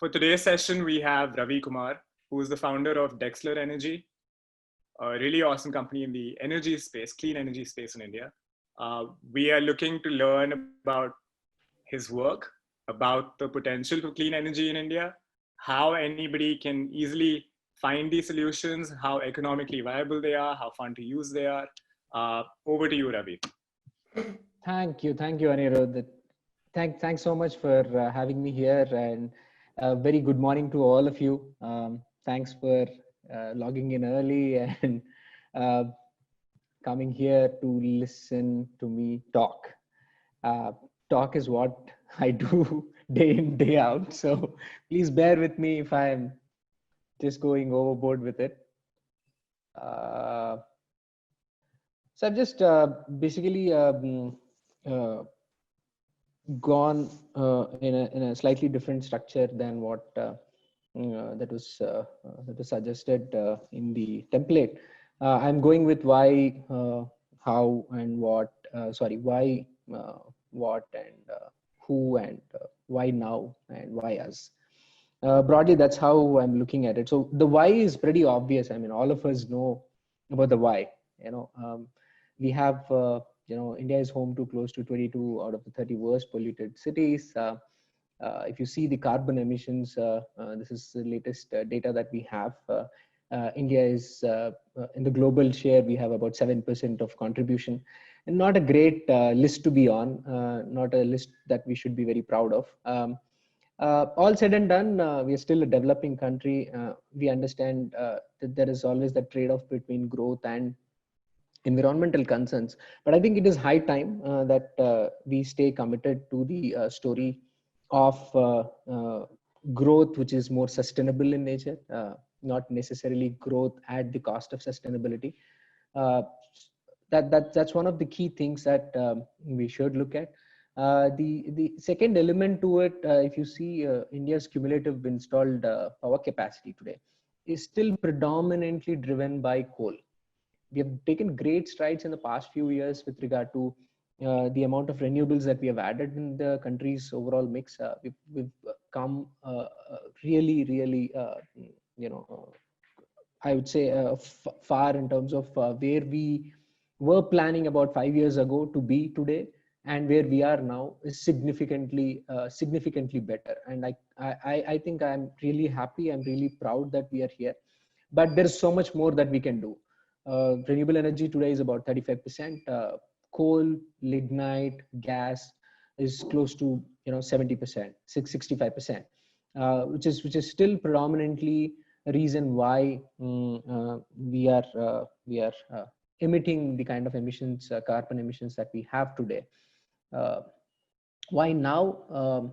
For today's session, we have Ravi Kumar, who is the founder of Dexler Energy, a really awesome company in the energy space, clean energy space in India. We are looking to learn about his work, about the potential for clean energy in India, how anybody can easily find these solutions, how economically viable they are, how fun to use they are. Over to you, Ravi. Thank you, Anirudh. Thanks so much for having me here, and very good morning to all of you. Thanks for logging in early and uh, coming here to listen to me talk. Uh, Talk is what I do day in, day out. So please bear with me if I'm just going overboard with it. Uh, so I've just basically uh, gone in a slightly different structure than what that was suggested in the template. I'm going with why, how, and what. Why, what, and who, and why now, and why us. Broadly, that's how I'm looking at it. So the why is pretty obvious. I mean, all of us know about the why. We have India is home to close to 22 out of the 30 worst polluted cities. If you see the carbon emissions, this is the latest data that we have. India is in the global share, we have about 7% of contribution, and not a great list to be on, not a list that we should be very proud of. All said and done, we are still a developing country. We understand that there is always that trade-off between growth and environmental concerns. But I think it is high time that we stay committed to the story of growth, which is more sustainable in nature, not necessarily growth at the cost of sustainability. Uh, that's one of the key things that we should look at. The second element to it, if you see India's cumulative installed power capacity today, is still predominantly driven by coal. We have taken great strides in the past few years with regard to the amount of renewables that we have added in the country's overall mix. We've come really, I would say far in terms of where we were planning about 5 years ago to be today, and where we are now is significantly better. And I think I'm really happy. I'm really proud that we are here. But there's so much more that we can do. Renewable energy today is about 35%. Coal, lignite, gas is close to 70%, 65%, which is still predominantly a reason why we are emitting the kind of emissions, carbon emissions that we have today. Uh, why now?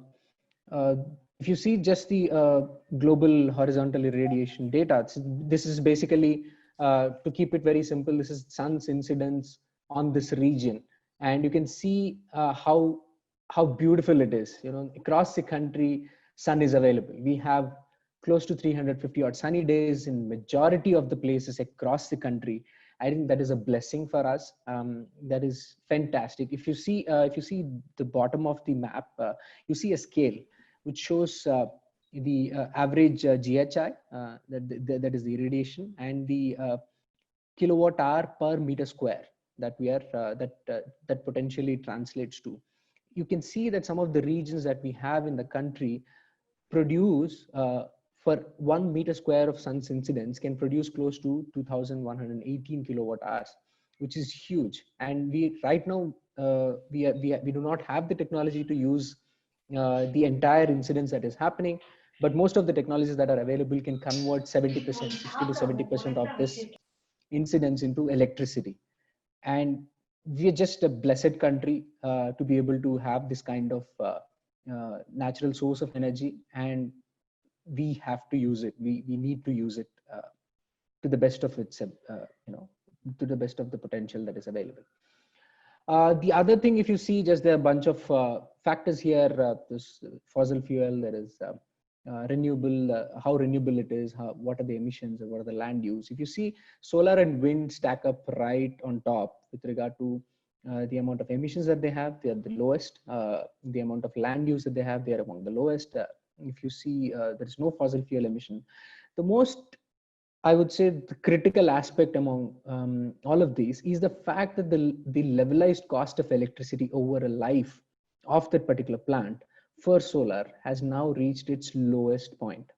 If you see just the global horizontal irradiation data, this is basically, to keep it very simple, this is sun's incidence on this region, and you can see how beautiful it is. Across the country, sun is available. We have close to 350 odd sunny days in majority of the places across the country. I think that is a blessing for us. That is fantastic. If you see the bottom of the map, you see a scale which shows the average GHI, that is the irradiation, and the kilowatt hour per meter square that that potentially translates to. You can see that some of the regions that we have in the country produce for 1 meter square of sun's incidence can produce close to 2,118 kilowatt hours, which is huge. And we right now we do not have the technology to use the entire incidence that is happening, but most of the technologies that are available can convert 70%, 60 to 70% of this incidence into electricity. And we are just a blessed country to be able to have this kind of natural source of energy, and we have to use it. We need to use it to the best of its to the best of the potential that is available. The other thing, if you see, just there are a bunch of factors here. This fossil fuel, there is renewable, how renewable it is, what are the emissions, or what are the land use. If you see, solar and wind stack up right on top with regard to the amount of emissions that they have. They are the lowest. The amount of land use that they have, they are among the lowest. if you see, there is no fossil fuel emission. The most, I would say, the critical aspect among all of these is the fact that the levelized cost of electricity over a life of that particular plant for solar has now reached its lowest point,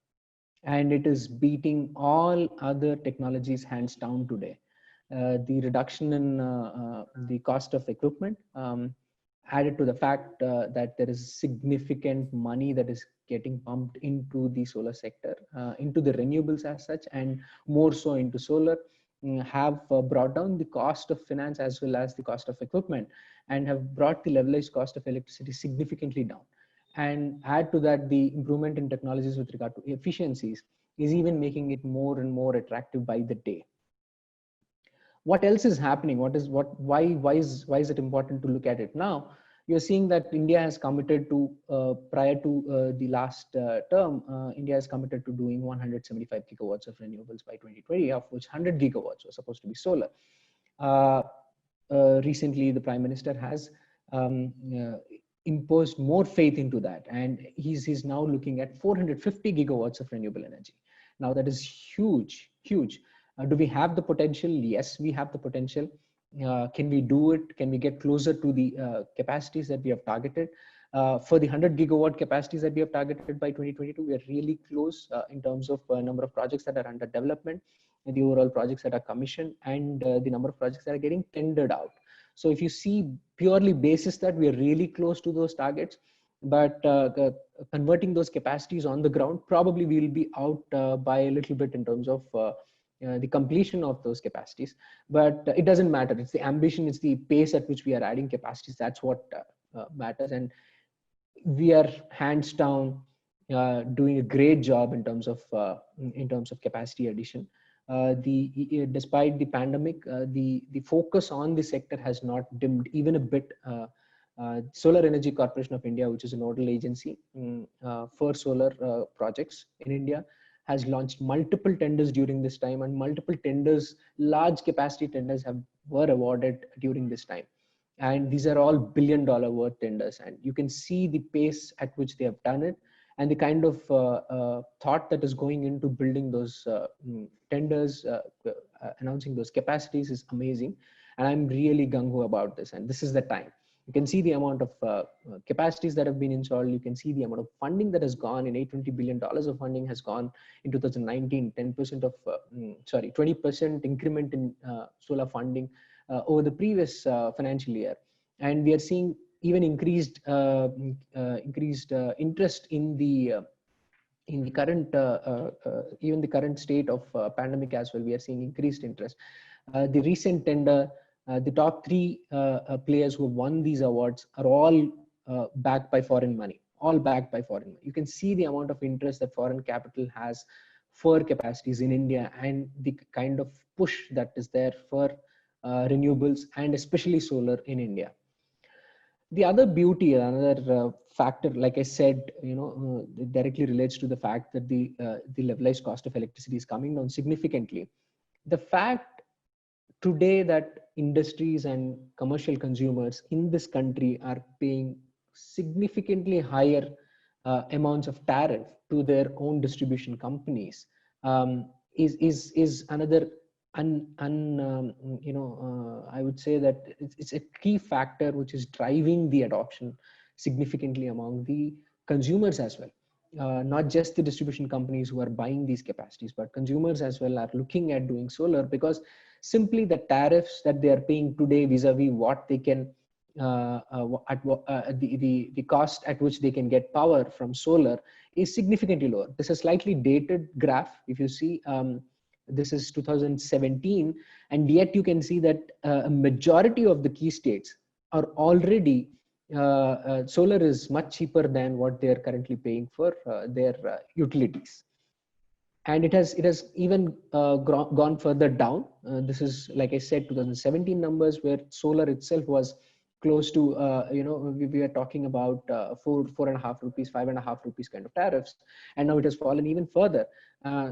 and it is beating all other technologies hands down today. The reduction in the cost of equipment, added to the fact that there is significant money that is getting pumped into the solar sector, into the renewables as such, and more so into solar, have brought down the cost of finance as well as the cost of equipment, and have brought the levelized cost of electricity significantly down. And add to that, the improvement in technologies with regard to efficiencies is even making it more and more attractive by the day. What else is happening? Why is it important to look at it now? You're seeing that India has committed to, prior to the last term, India has committed to doing 175 gigawatts of renewables by 2020, of which 100 gigawatts was supposed to be solar. Recently, the Prime Minister has imposed more faith into that, and he's now looking at 450 gigawatts of renewable energy. Now that is huge, huge. Do we have the potential? Yes, we have the potential. Can we do it? Can we get closer to the capacities that we have targeted? For the 100 gigawatt capacities that we have targeted by 2022, we are really close in terms of number of projects that are under development, and the overall projects that are commissioned, and the number of projects that are getting tendered out. So if you see purely basis that, we are really close to those targets, but converting those capacities on the ground, probably we will be out by a little bit in terms of the completion of those capacities. But it doesn't matter. It's the ambition, it's the pace at which we are adding capacities. That's what matters. And we are hands down doing a great job in terms of capacity addition. Despite the pandemic, the focus on the sector has not dimmed even a bit. Solar Energy Corporation of India, which is a nodal agency for solar projects in India, has launched multiple tenders during this time, and multiple tenders, large capacity tenders, were awarded during this time. And these are all $1 billion worth tenders, and you can see the pace at which they have done it, and the kind of thought that is going into building those tenders, announcing those capacities is amazing. And I'm really gung-ho about this, and this is the time. You can see the amount of capacities that have been installed. You can see the amount of funding that has gone in. $820 billion of funding has gone in 2019, 10% of, 20% increment in solar funding over the previous financial year. And we are seeing even increased interest in the current, even the current state of pandemic as well. We are seeing increased interest. The recent tender, the top three players who won these awards are all backed by foreign money, all backed by foreign money. You can see the amount of interest that foreign capital has for capacities in India, and the kind of push that is there for renewables, and especially solar in India. The other beauty, another factor, like I said, it directly relates to the fact that the levelized cost of electricity is coming down significantly. The fact today that industries and commercial consumers in this country are paying significantly higher amounts of tariff to their own distribution companies is another I would say that it's a key factor which is driving the adoption significantly among the consumers as well. Not just the distribution companies who are buying these capacities, but consumers as well are looking at doing solar, because simply the tariffs that they are paying today vis-a-vis what they can, the cost at which they can get power from solar is significantly lower. This is a slightly dated graph. If you see, this is 2017, and yet you can see that a majority of the key states are already, solar is much cheaper than what they are currently paying for their utilities. And it has even gone further down. This is, like I said, 2017 numbers, where solar itself was close to, we are talking about 4.5 rupees, 5.5 rupees kind of tariffs, and now it has fallen even further.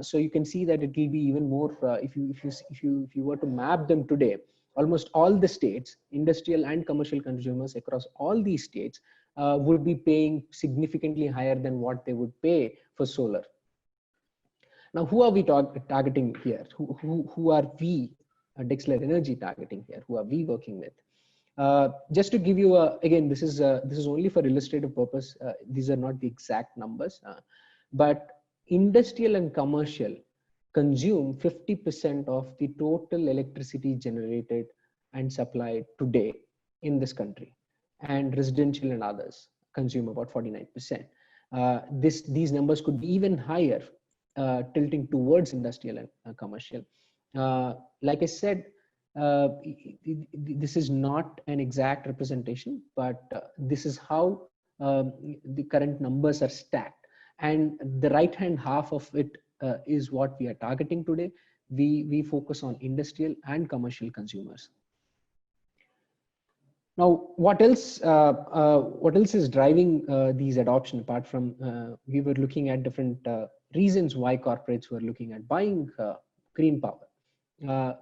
So you can see that it will be even more. If you were to map them today, almost all the states, industrial and commercial consumers across all these states, would be paying significantly higher than what they would pay for solar. Now, who are we targeting here? Who are we, Dexler Energy, targeting here? Who are we working with? Just to give you again, this is only for illustrative purpose. These are not the exact numbers, but industrial and commercial consume 50% of the total electricity generated and supplied today in this country, and residential and others consume about 49%. These numbers could be even higher, tilting towards industrial and commercial. Like I said, this is not an exact representation, but this is how the current numbers are stacked. And the right hand half of it is what we are targeting today. We focus on industrial and commercial consumers. Now, what else is driving these adoption, apart from we were looking at different reasons why corporates were looking at buying green power.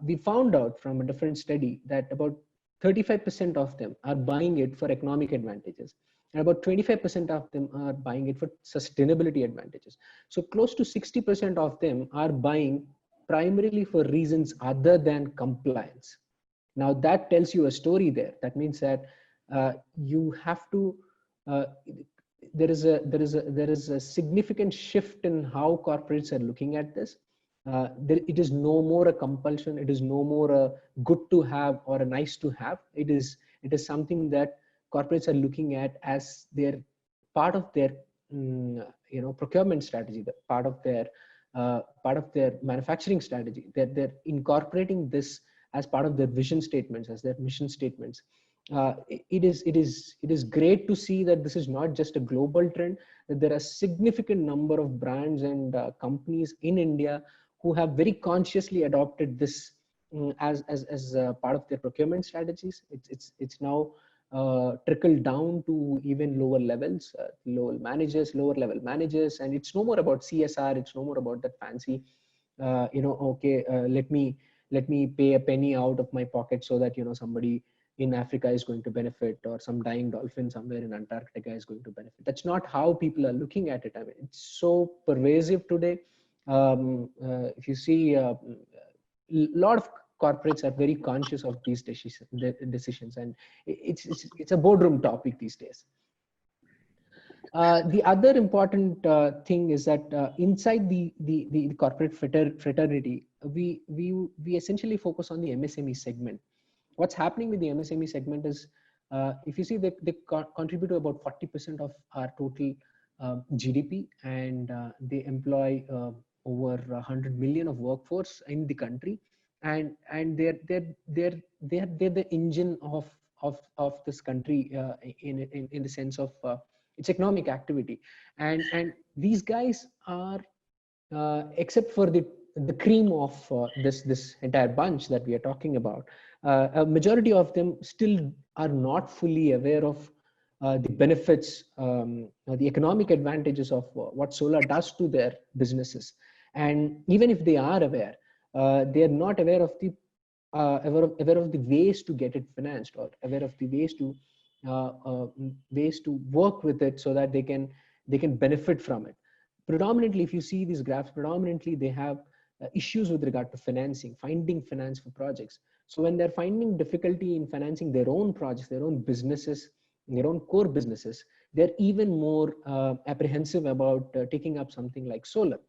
We found out from a different study that about 35% of them are buying it for economic advantages, and about 25% of them are buying it for sustainability advantages. So close to 60% of them are buying primarily for reasons other than compliance. Now that tells you a story there. That means that you have to. There is a significant shift in how corporates are looking at this. It is no more a compulsion. It is no more a good to have or a nice to have. It is something that corporates are looking at as their part of their procurement strategy, part of their manufacturing strategy. They're incorporating this as part of their vision statements, as their mission statements. It is great to see that this is not just a global trend, that there are a significant number of brands and companies in India who have very consciously adopted this as part of their procurement strategies. It's now trickled down to even lower levels, lower level managers, and it's no more about CSR. It's no more about that fancy, let me pay a penny out of my pocket so that somebody in Africa is going to benefit, or some dying dolphin somewhere in Antarctica is going to benefit. That's not how people are looking at it. I mean, it's so pervasive today. If you see, a lot of corporates are very conscious of these decisions, and it's a boardroom topic these days. The other important thing is that inside the corporate fraternity, we essentially focus on the MSME segment. What's happening with the MSME segment is, if you see, they contribute to about 40% of our total GDP, and they employ over 100 million of workforce in the country, and they're the engine of this country in the sense of its economic activity, and these guys are, except for the cream of this entire bunch that we are talking about, a majority of them still are not fully aware of the benefits, the economic advantages of what solar does to their businesses. And even if they are aware, they are not aware of the ways to get it financed, or aware of the ways to work with it so that they can benefit from it. Predominantly, if you see these graphs, predominantly they have issues with regard to financing, finding finance for projects. So when they're finding difficulty in financing their own projects, their own businesses, their own core businesses, they're even more apprehensive about taking up something like solar.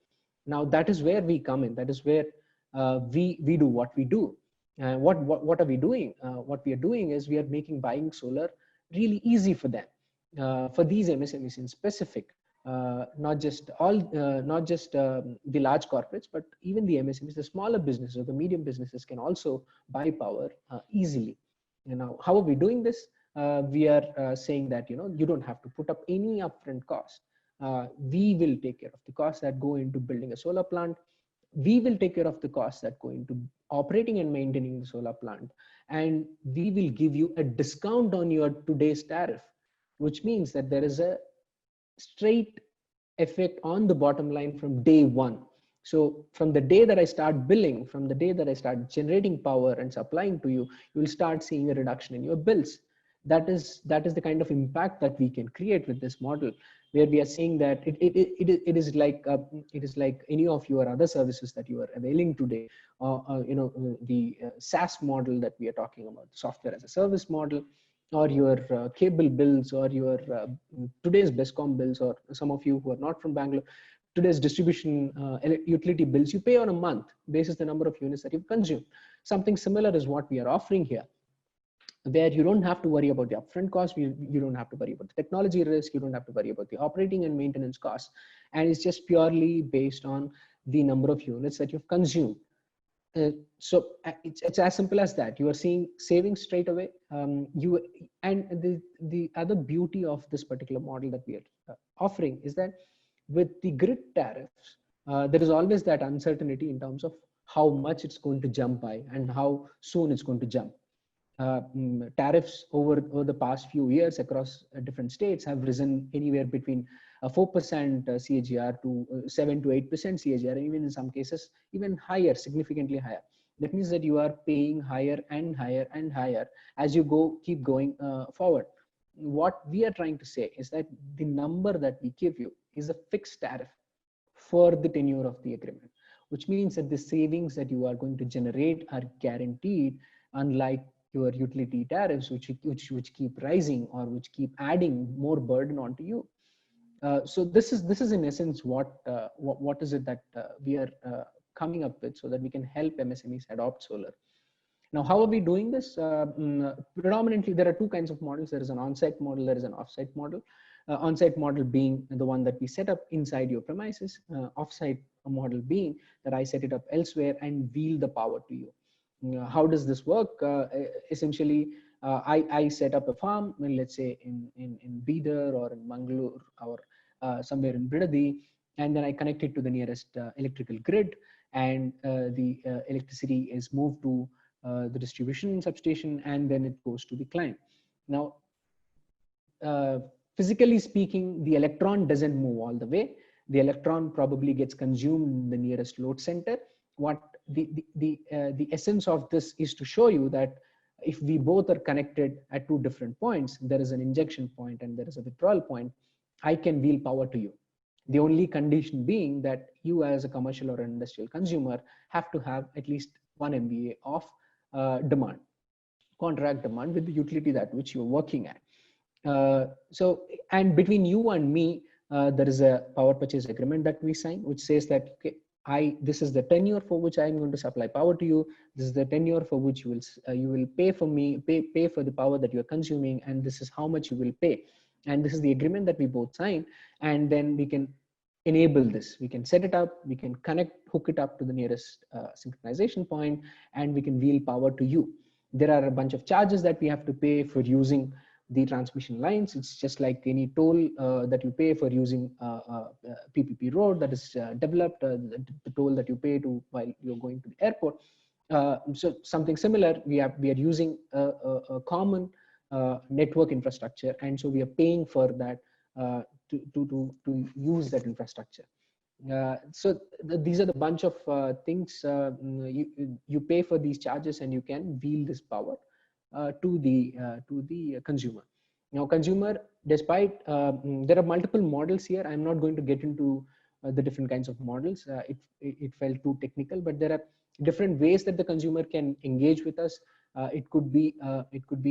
Now that is where we come in. That is where we do what we do. What are we doing? What we are doing is we are making buying solar really easy for them, for these MSMEs in specific. Not just the large corporates, but even the MSMEs, the smaller businesses or the medium businesses can also buy power easily. And now, how are we doing this? We are saying that you don't have to put up any upfront cost. We will take care of the costs that go into building a solar plant. We will take care of the costs that go into operating and maintaining the solar plant, and we will give you a discount on your today's tariff, which means that there is a straight effect on the bottom line from day one. So from the day that I start billing, from the day that I start generating power and supplying to you, you will start seeing a reduction in your bills. that is the kind of impact that we can create with this model, where we are saying that it is like any of your other services that you are availing today, the SaaS model that we are talking about, software as a service model, or your cable bills, or your today's Bescom bills, or some of you who are not from Bangalore, today's distribution utility bills you pay on a month basis the number of units that you've consumed. Something similar is what we are offering here, where you don't have to worry about the upfront cost, you don't have to worry about the technology risk, you don't have to worry about the operating and maintenance costs, and it's just purely based on the number of units that you've consumed. It's as simple as that. You are seeing savings straight away. And the other beauty of this particular model that we are offering is that with the grid tariffs, there is always that uncertainty in terms of how much it's going to jump by and how soon it's going to jump. Tariffs over the past few years across different states have risen anywhere between 4% CAGR to 7 to 8% CAGR, and even in some cases even higher, significantly higher. That means that you are paying higher and higher and higher as you keep going forward. What we are trying to say is that the number that we give you is a fixed tariff for the tenure of the agreement, which means that the savings that you are going to generate are guaranteed, unlike your utility tariffs, which keep rising or which keep adding more burden onto you. So this is in essence what is it that we are coming up with, so that we can help MSMEs adopt solar. Now, how are we doing this? Predominantly, there are two kinds of models. There is an on-site model, there is an off-site model. On-site model being the one that we set up inside your premises, off-site model being that I set it up elsewhere and wheel the power to you. How does this work? Essentially, I set up a farm, let's say in Bidar or in Mangalore or somewhere in Bidadi, and then I connect it to the nearest electrical grid, and the electricity is moved to the distribution substation, and then it goes to the client. Now, physically speaking, the electron doesn't move all the way. The electron probably gets consumed in the nearest load center. What the essence of this is to show you that if we both are connected at two different points, there is an injection point and there is a withdrawal point, I can wheel power to you. The only condition being that you as a commercial or an industrial consumer have to have at least 1 MVA of demand, contract demand with the utility that which you're working at. And between you and me, there is a power purchase agreement that we sign, which says that, okay, this is the tenure for which I'm going to supply power to you. This is the tenure for which you will pay for me, pay for the power that you're consuming, and this is how much you will pay. And this is the agreement that we both sign. And then we can enable this. We can set it up, we can hook it up to the nearest synchronization point, and we can wheel power to you. There are a bunch of charges that we have to pay for using the transmission lines. It's just like any toll that you pay for using PPP road that is developed, the toll that you pay while you're going to the airport. So something similar, we are using a common network infrastructure, and so we are paying for that to use that infrastructure. So these are the bunch of things. You pay for these charges, and you can wheel this power to the consumer. Now, consumer, despite there are multiple models here, I'm not going to get into the different kinds of models. It felt too technical, but there are different ways that the consumer can engage with us. It could be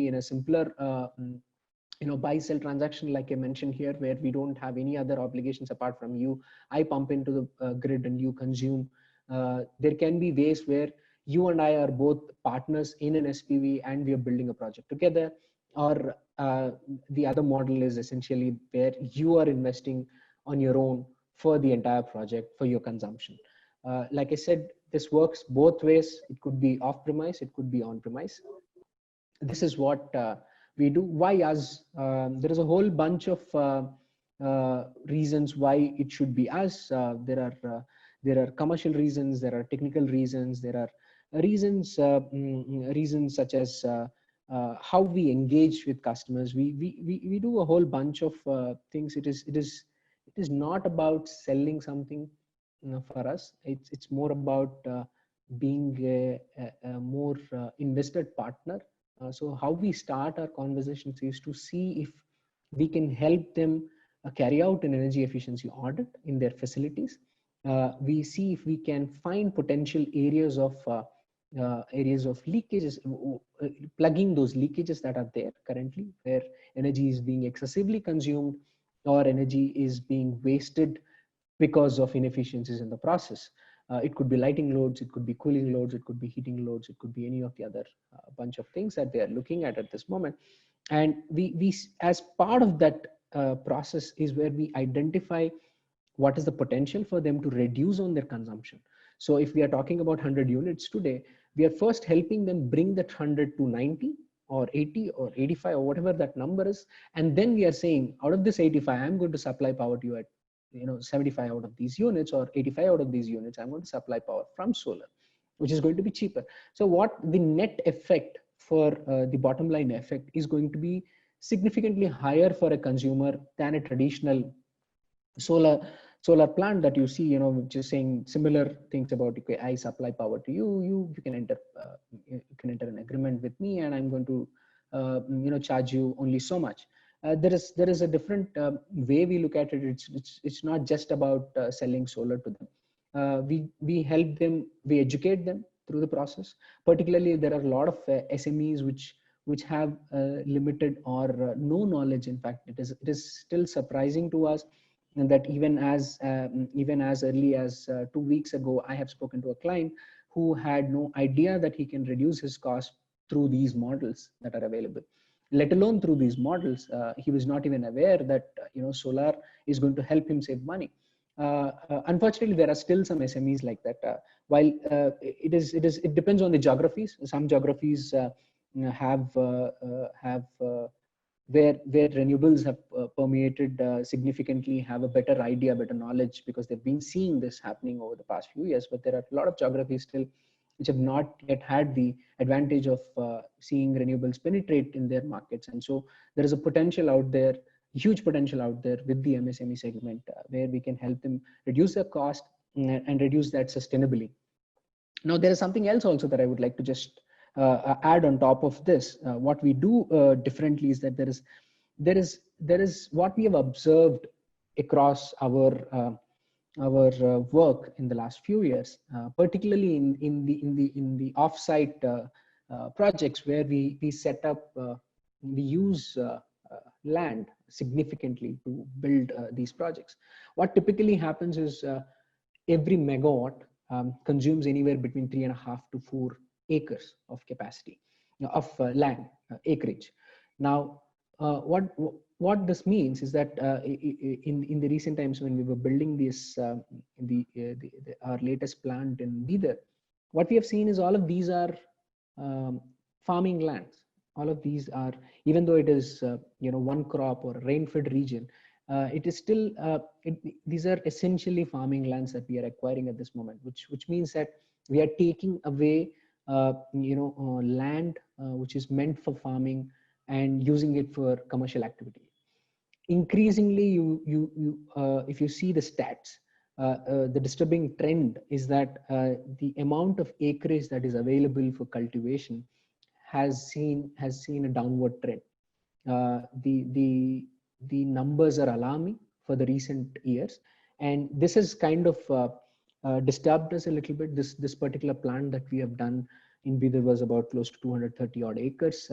in a simpler buy sell transaction, like I mentioned here, where we don't have any other obligations apart from you. I pump into the grid and you consume. There can be ways where you and I are both partners in an SPV and we are building a project together. Or the other model is essentially where you are investing on your own for the entire project for your consumption. Like I said, this works both ways. It could be off premise, it could be on premise. This is what we do. Why us? There is a whole bunch of reasons why it should be us. There are commercial reasons, there are technical reasons, there are reasons such as how we engage with customers. We do a whole bunch of things. It is not about selling something for us. It's more about being a more invested partner So how we start our conversations is to see if we can help them carry out an energy efficiency audit in their facilities. We see if we can find potential areas of leakages, plugging those leakages that are there currently, where energy is being excessively consumed or energy is being wasted because of inefficiencies in the process. It could be lighting loads, it could be cooling loads, it could be heating loads, it could be any of the other bunch of things that they are looking at this moment. And we as part of that process is where we identify what is the potential for them to reduce on their consumption. So if we are talking about 100 units today, we are first helping them bring that 100 to 90 or 80 or 85 or whatever that number is. And then we are saying, out of this 85, I'm going to supply power to you at 75 out of these units, or 85 out of these units, I'm going to supply power from solar, which is going to be cheaper. So what the net effect for the bottom line effect is going to be significantly higher for a consumer than a traditional solar plant that you see, just saying similar things about, okay, I supply power to you, you can enter an agreement with me, and I'm going to charge you only so much. There is a different way we look at it. It's not just about selling solar to them. We help them, we educate them through the process. Particularly, there are a lot of SMEs which have limited or no knowledge. In fact, it is still surprising to us, and that even as early as 2 weeks ago, I have spoken to a client who had no idea that he can reduce his cost through these models that are available, let alone through these models. He was not even aware that solar is going to help him save money. Unfortunately, there are still some SMEs like that. While it depends on the geographies. Some geographies have where renewables have permeated significantly, have a better idea, better knowledge, because they've been seeing this happening over the past few years. But there are a lot of geographies still which have not yet had the advantage of seeing renewables penetrate in their markets. And so there is a potential out there, huge potential out there with the MSME segment, where we can help them reduce their cost and reduce that sustainably. Now, there is something else also that I would like to just add on top of this. What we do differently is that there is what we have observed across our work in the last few years, particularly in the offsite projects where we set up, we use land significantly to build these projects. What typically happens is every megawatt consumes anywhere between 3.5 to 4 acres of capacity of land acreage. Now, what this means is that in the recent times when we were building this our latest plant in Bidar, what we have seen is all of these are farming lands. All of these are, even though it is one crop or a rain-fed region, it is still these are essentially farming lands that we are acquiring at this moment, which means that we are taking away land which is meant for farming and using it for commercial activity. Increasingly, if you see the stats, the disturbing trend is that the amount of acreage that is available for cultivation has seen a downward trend. The numbers are alarming for the recent years, and this has kind of disturbed us a little bit. This particular plant that we have done in Bidar was about close to 230 odd acres.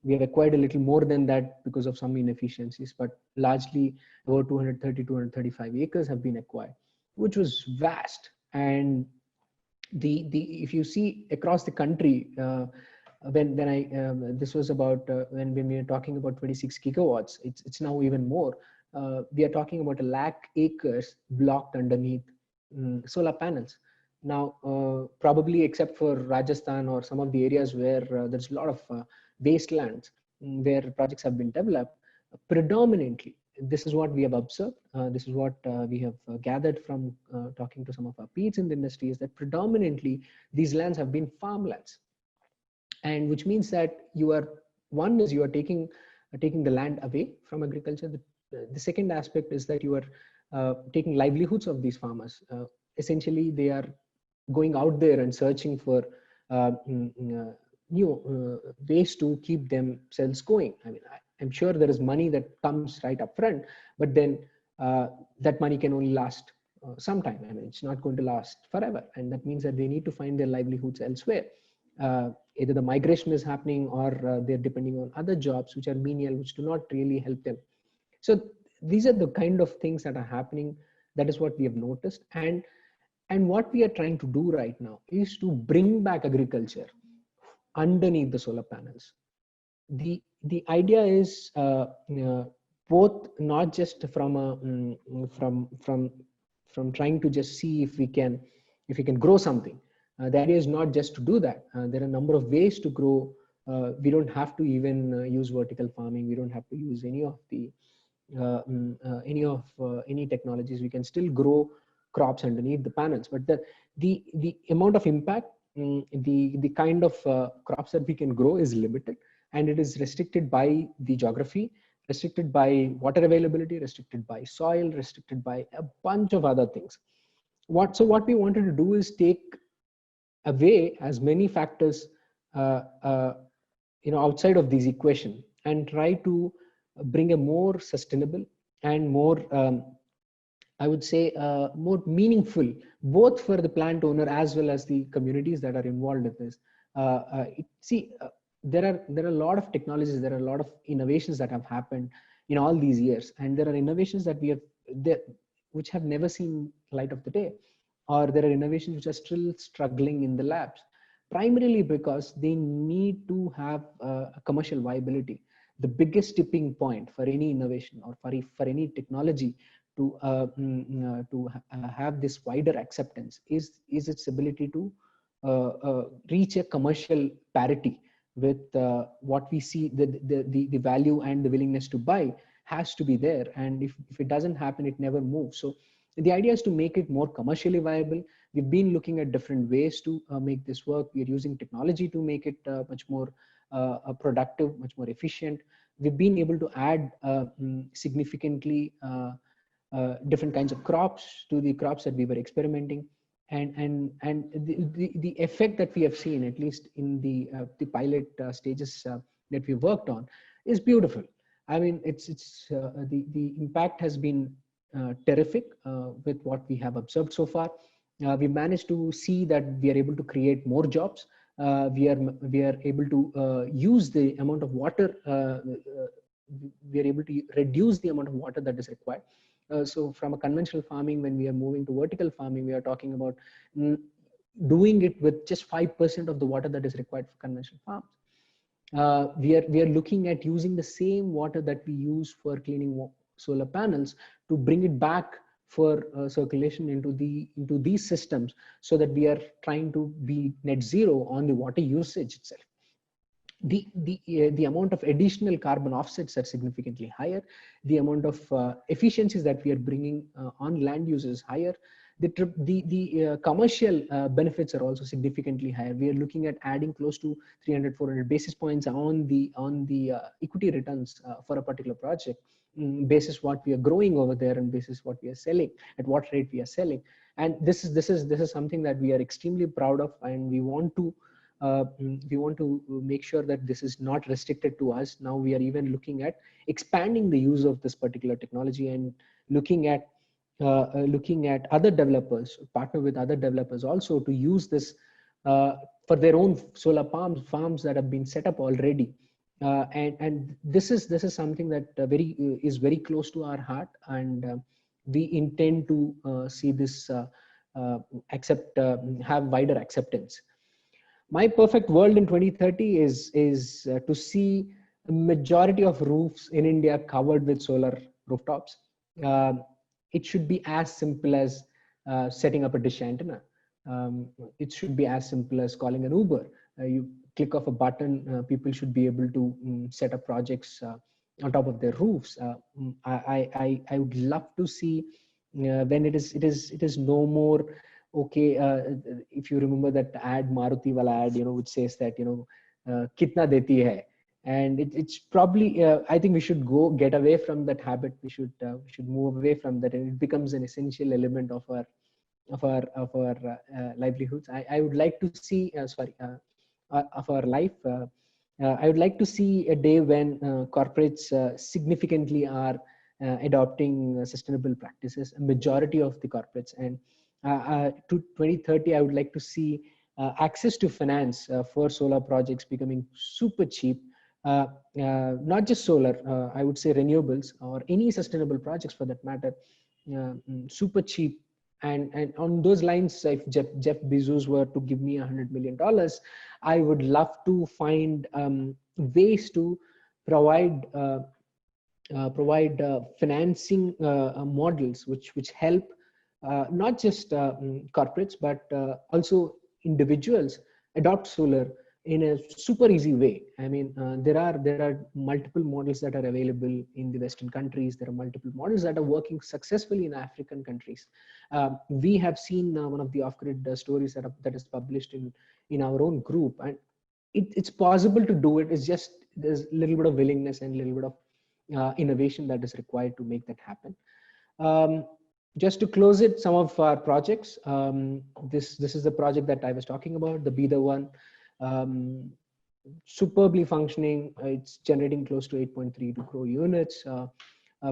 We have acquired a little more than that because of some inefficiencies, but largely about 230, 235 acres have been acquired, which was vast. And if you see across the country, this was about when we were talking about 26 gigawatts, it's now even more. We are talking about 1 lakh acres blocked underneath solar panels. Now, probably except for Rajasthan or some of the areas where there's a lot of wastelands where projects have been developed, predominantly, this is what we have observed. This is what we have gathered from talking to some of our peers in the industry, is that predominantly these lands have been farmlands. And which means that you are taking the land away from agriculture. The second aspect is that you are taking livelihoods of these farmers. Essentially, they are going out there and searching for ways to keep themselves going. I mean, I'm sure there is money that comes right up front, but then that money can only last some time. I mean, it's not going to last forever, and that means that they need to find their livelihoods elsewhere. Either the migration is happening, or they're depending on other jobs which are menial, which do not really help them. So these are the kind of things that are happening. That is what we have noticed, and what we are trying to do right now is to bring back agriculture underneath the solar panels. The idea is both, not just from a from trying to just see if we can grow something. The idea is not just to do that. There are a number of ways to grow. We don't have to even use vertical farming. We don't have to use any of the any technologies. We can still grow crops underneath the panels, but the amount of impact, the kind of crops that we can grow is limited, and it is restricted by the geography, restricted by water availability, restricted by soil, restricted by a bunch of other things. What we wanted to do is take away as many factors outside of these equation, and try to bring a more sustainable and more I would say more meaningful, both for the plant owner as well as the communities that are involved in this. There are a lot of technologies, there are a lot of innovations that have happened in all these years, and there are innovations that we have which have never seen light of the day, or there are innovations which are still struggling in the labs, primarily because they need to have a commercial viability. The biggest tipping point for any innovation, or for any technology to have this wider acceptance is its ability to reach a commercial parity with what we see. The value and the willingness to buy has to be there, and if it doesn't happen, it never moves. So the idea is to make it more commercially viable. We've been looking at different ways to make this work. We're using technology to make it much more productive, much more efficient. We've been able to add significantly different kinds of crops to the crops that we were experimenting, and the effect that we have seen, at least in the pilot stages that we worked on, is beautiful. I mean, the impact has been terrific with what we have observed so far. We managed to see that we are able to create more jobs. We are able to use the amount of water. We are able to reduce the amount of water that is required. So from a conventional farming, when we are moving to vertical farming, we are talking about doing it with just 5% of the water that is required for conventional farms. We are looking at using the same water that we use for cleaning solar panels to bring it back for circulation into these systems, so that we are trying to be net zero on the water usage itself. The amount of additional carbon offsets are significantly higher. The amount of efficiencies that we are bringing on land use is higher. The commercial benefits are also significantly higher. We are looking at adding close to 300-400 basis points on the equity returns for a particular project, basis what we are growing over there, and basis what we are selling, at what rate we are selling. And this is something that we are extremely proud of, and we want to make sure that this is not restricted to us. Now we are even looking at expanding the use of this particular technology, and looking at other developers, partner with other developers also to use this for their own solar farms that have been set up already. And this is something that is very close to our heart, and we intend to see this have wider acceptance. My perfect world in 2030 is to see a majority of roofs in India covered with solar rooftops. It should be as simple as setting up a dish antenna. It should be as simple as calling an Uber. You click off a button, people should be able to set up projects on top of their roofs. I would love to see when it is no more. Okay, if you remember that ad, Maruti wala ad, which says that, kitna deti hai, and it's probably I think we should get away from that habit. We should move away from that, and it becomes an essential element of our livelihoods. I would like to see of our life. I would like to see a day when corporates significantly are adopting sustainable practices, a majority of the corporates. And to 2030, I would like to see access to finance for solar projects becoming super cheap. Not just solar, I would say renewables or any sustainable projects for that matter, super cheap. And on those lines, if Jeff Bezos were to give me $100 million, I would love to find ways to provide financing models which help not just corporates but also individuals adopt solar in a super easy way. I mean, there are multiple models that are available in the Western countries. There are multiple models that are working successfully in African countries. We have seen one of the off-grid stories that is published in our own group, and it's possible to do it. It's just there's a little bit of willingness and a little bit of innovation that is required to make that happen. Just to close it, some of our projects. This is the project that I was talking about, the Bidar one. Superbly functioning. It's generating close to 8.32 crore units.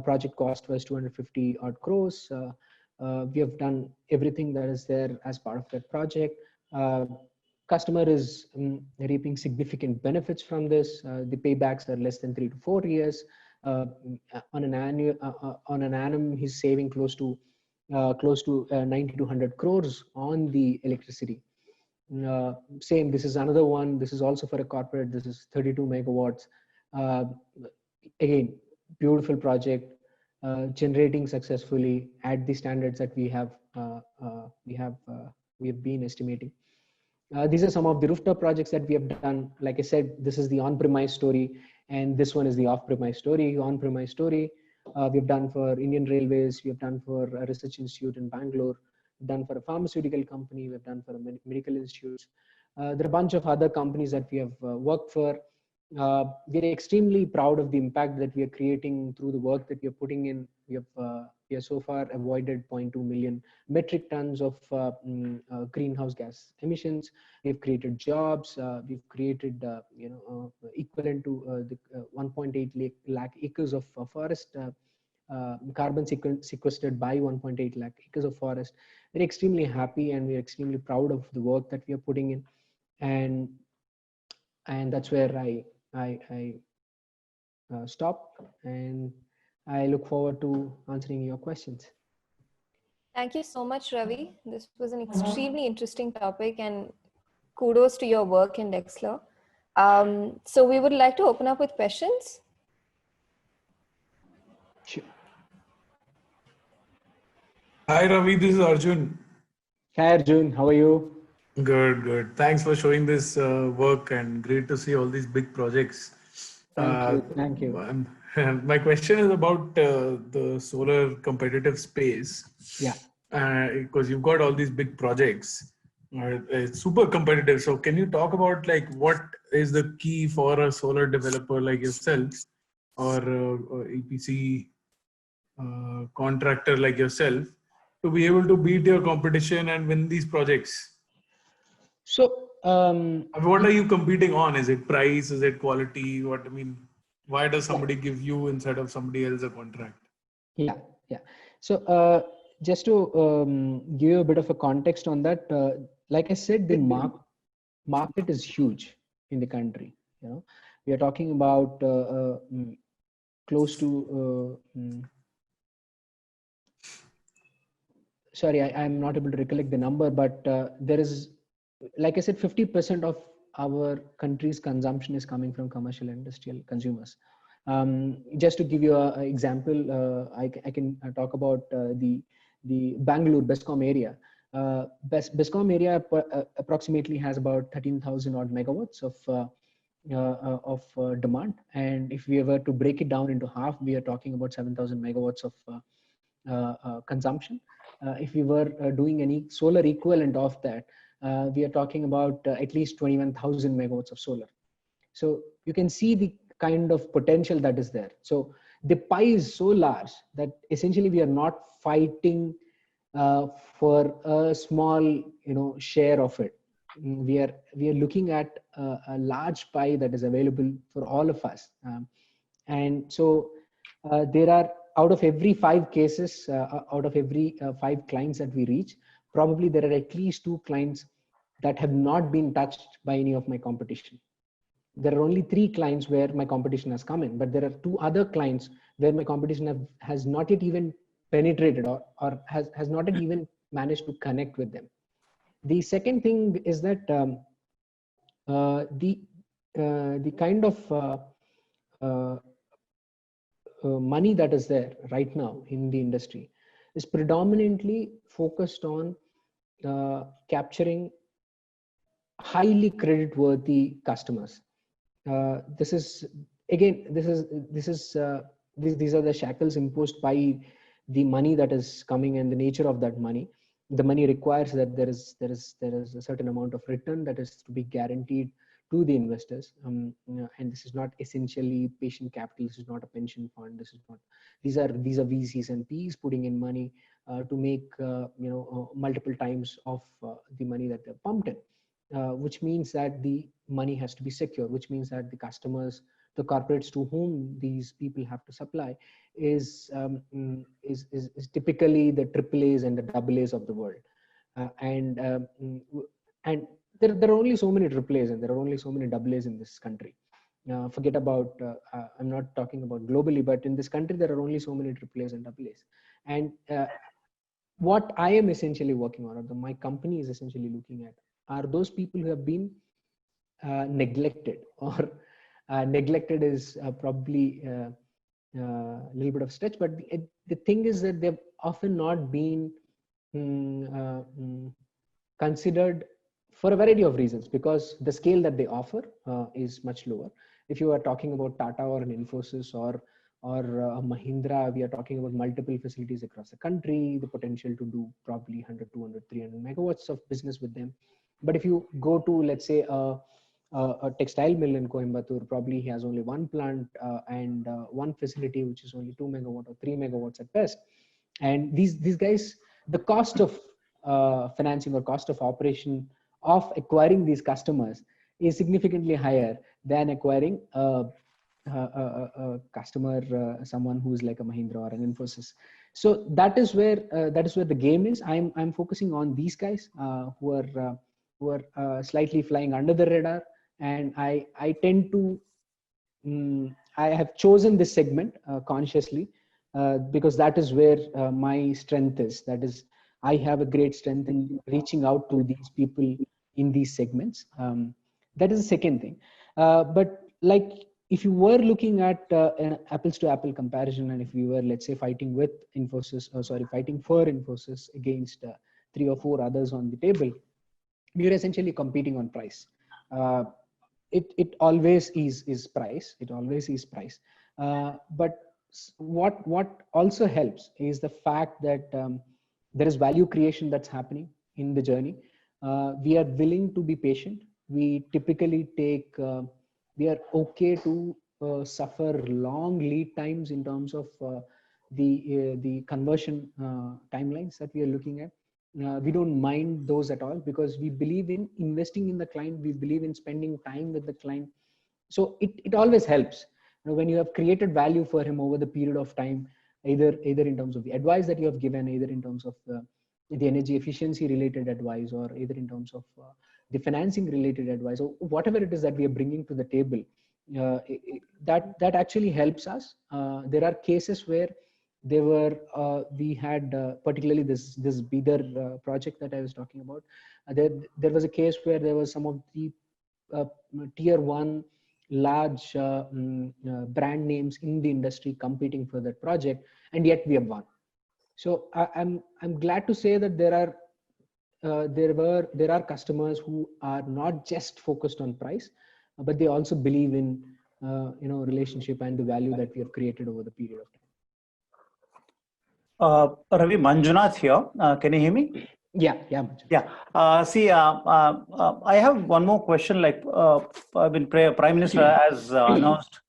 Project cost was 250 odd crores. We have done everything that is there as part of that project. Customer is reaping significant benefits from this. The paybacks are less than 3 to 4 years. On an annum, he's saving close to 90 to 100 crores on the electricity. Same, this is another one. This is also for a corporate. This is 32 megawatts. Again, beautiful project, generating successfully at the standards that we have been estimating. These are some of the rooftop projects that we have done. Like I said, this is the on-premise story, and this one is the off-premise story. On-premise story, we've done for Indian Railways, we have done for a research institute in Bangalore, we've done for a pharmaceutical company, we've done for a medical institutes. There are a bunch of other companies that we have worked for. We're extremely proud of the impact that we are creating through the work that we are putting in. We have so far avoided 0.2 million metric tons of greenhouse gas emissions. We've created jobs. We've created equivalent to the 1.8 lakh acres of forest, carbon sequestered by 1.8 lakh acres of forest. We're extremely happy and we're extremely proud of the work that we are putting in, and that's where I stop, and I look forward to answering your questions. Thank you so much, Ravi. This was an extremely interesting topic, and kudos to your work in Dexler. So we would like to open up with questions. Sure. Hi, Ravi. This is Arjun. Hi, Arjun. How are you? Good, good. Thanks for showing this work, and great to see all these big projects. Thank you. My question is about the solar competitive space. Yeah. Because you've got all these big projects, it's super competitive. So can you talk about like what is the key for a solar developer like yourself, or EPC contractor like yourself, to be able to beat your competition and win these projects? So, what are you competing on? Is it price? Is it quality? What I mean, why does somebody give you instead of somebody else a contract? Yeah. So, just to give you a bit of a context on that, like I said, the market is huge in the country. You know, we are talking about close to. Sorry, I'm not able to recollect the number, but there is, like I said, 50% of our country's consumption is coming from commercial and industrial consumers. Just to give you an example, I can talk about the Bangalore Bescom area. Bescom area approximately has about 13,000 odd megawatts of demand, and if we were to break it down into half, we are talking about 7,000 megawatts of consumption. If we were doing any solar equivalent of that, we are talking about at least 21,000 megawatts of solar. So you can see the kind of potential that is there. So the pie is so large that essentially we are not fighting for a small, share of it. we are looking at a large pie that is available for all of us. And so there are, out of every 5 cases, out of every 5 clients that we reach, probably there are at least 2 clients that have not been touched by any of my competition. There are only 3 clients where my competition has come in, but there are 2 other clients where my competition has not yet even penetrated, or has not yet even managed to connect with them. The second thing is that the kind of money that is there right now in the industry is predominantly focused on capturing highly credit-worthy customers. This is again, these are the shackles imposed by the money that is coming and the nature of that money. The money requires that there is a certain amount of return that is to be guaranteed to the investors, and this is not essentially patient capital. This is not a pension fund. This is not. These are VCs and Ps putting in money to make multiple times of the money that they're pumped in, which means that the money has to be secure. Which means that the customers, the corporates to whom these people have to supply, is typically the AAAs and the AAs of the world, and there are only so many AAAs and there are only so many AAs in this country. Forget about, I'm not talking about globally, but in this country, there are only so many AAAs and AAs. And what I am essentially working on, or my company is essentially looking at, are those people who have been neglected, or neglected is probably a little bit of stretch, but the thing is that they've often not been considered for a variety of reasons, because the scale that they offer is much lower. If you are talking about Tata or an Infosys or a Mahindra, we are talking about multiple facilities across the country, the potential to do probably 100, 200, 300 megawatts of business with them. But if you go to, let's say, a textile mill in Coimbatore, probably he has only 1 plant and 1 facility, which is only 2 megawatt or 3 megawatts at best. And these guys, the cost of financing or cost of operation of acquiring these customers is significantly higher than acquiring a customer, someone who's like a Mahindra or an Infosys. So that is where the game is. I'm focusing on these guys who are slightly flying under the radar, and I tend to I have chosen this segment consciously because that is where my strength is. That is, I have a great strength in reaching out to these people in these segments. That is the second thing. But like, if you were looking at an apples to apple comparison, and if we were, let's say, fighting for Infosys against 3 or 4 others on the table, we are essentially competing on price. It always is price. It always is price. But what also helps is the fact that there is value creation that's happening in the journey. We are willing to be patient. We typically take, we are okay to suffer long lead times in terms of the conversion timelines that we are looking at. We don't mind those at all, because we believe in investing in the client. We believe in spending time with the client. So it always helps. When you have created value for him over the period of time, either in terms of the advice that you have given, either in terms of the energy efficiency related advice, or either in terms of the financing related advice, or whatever it is that we are bringing to the table, that actually helps us. There are cases where we had particularly this Bidar project that I was talking about. There was a case where there was some of the tier 1 large brand names in the industry competing for that project, and yet we have won. So I'm glad to say that there are customers who are not just focused on price, but they also believe in relationship and the value that we have created over the period of time. Ravi, Manjunath here. Can you hear me? Yeah. I have one more question. Like, Prime Minister has announced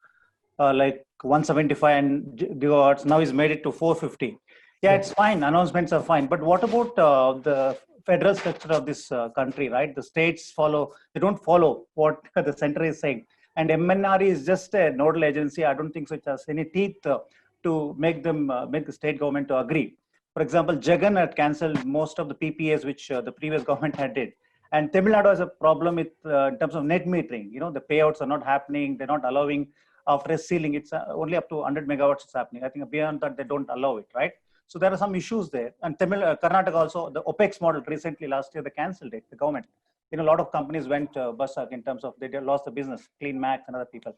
like 175 gigawatts. Now he's made it to 450. Yeah, it's fine. Announcements are fine. But what about the federal structure of this country, right? The states they don't follow what the center is saying. And MNRE is just a nodal agency. I don't think so it has any teeth to make the state government to agree. For example, Jagan had cancelled most of the PPAs which the previous government had did. And Tamil Nadu has a problem with in terms of net metering. The payouts are not happening. They're not allowing after a ceiling. It's only up to 100 megawatts is happening. I think beyond that, they don't allow it, right? So there are some issues there. And Karnataka also, the OPEX model recently last year, they cancelled it, the government. A lot of companies went berserk in terms of they lost the business, Clean Max and other people.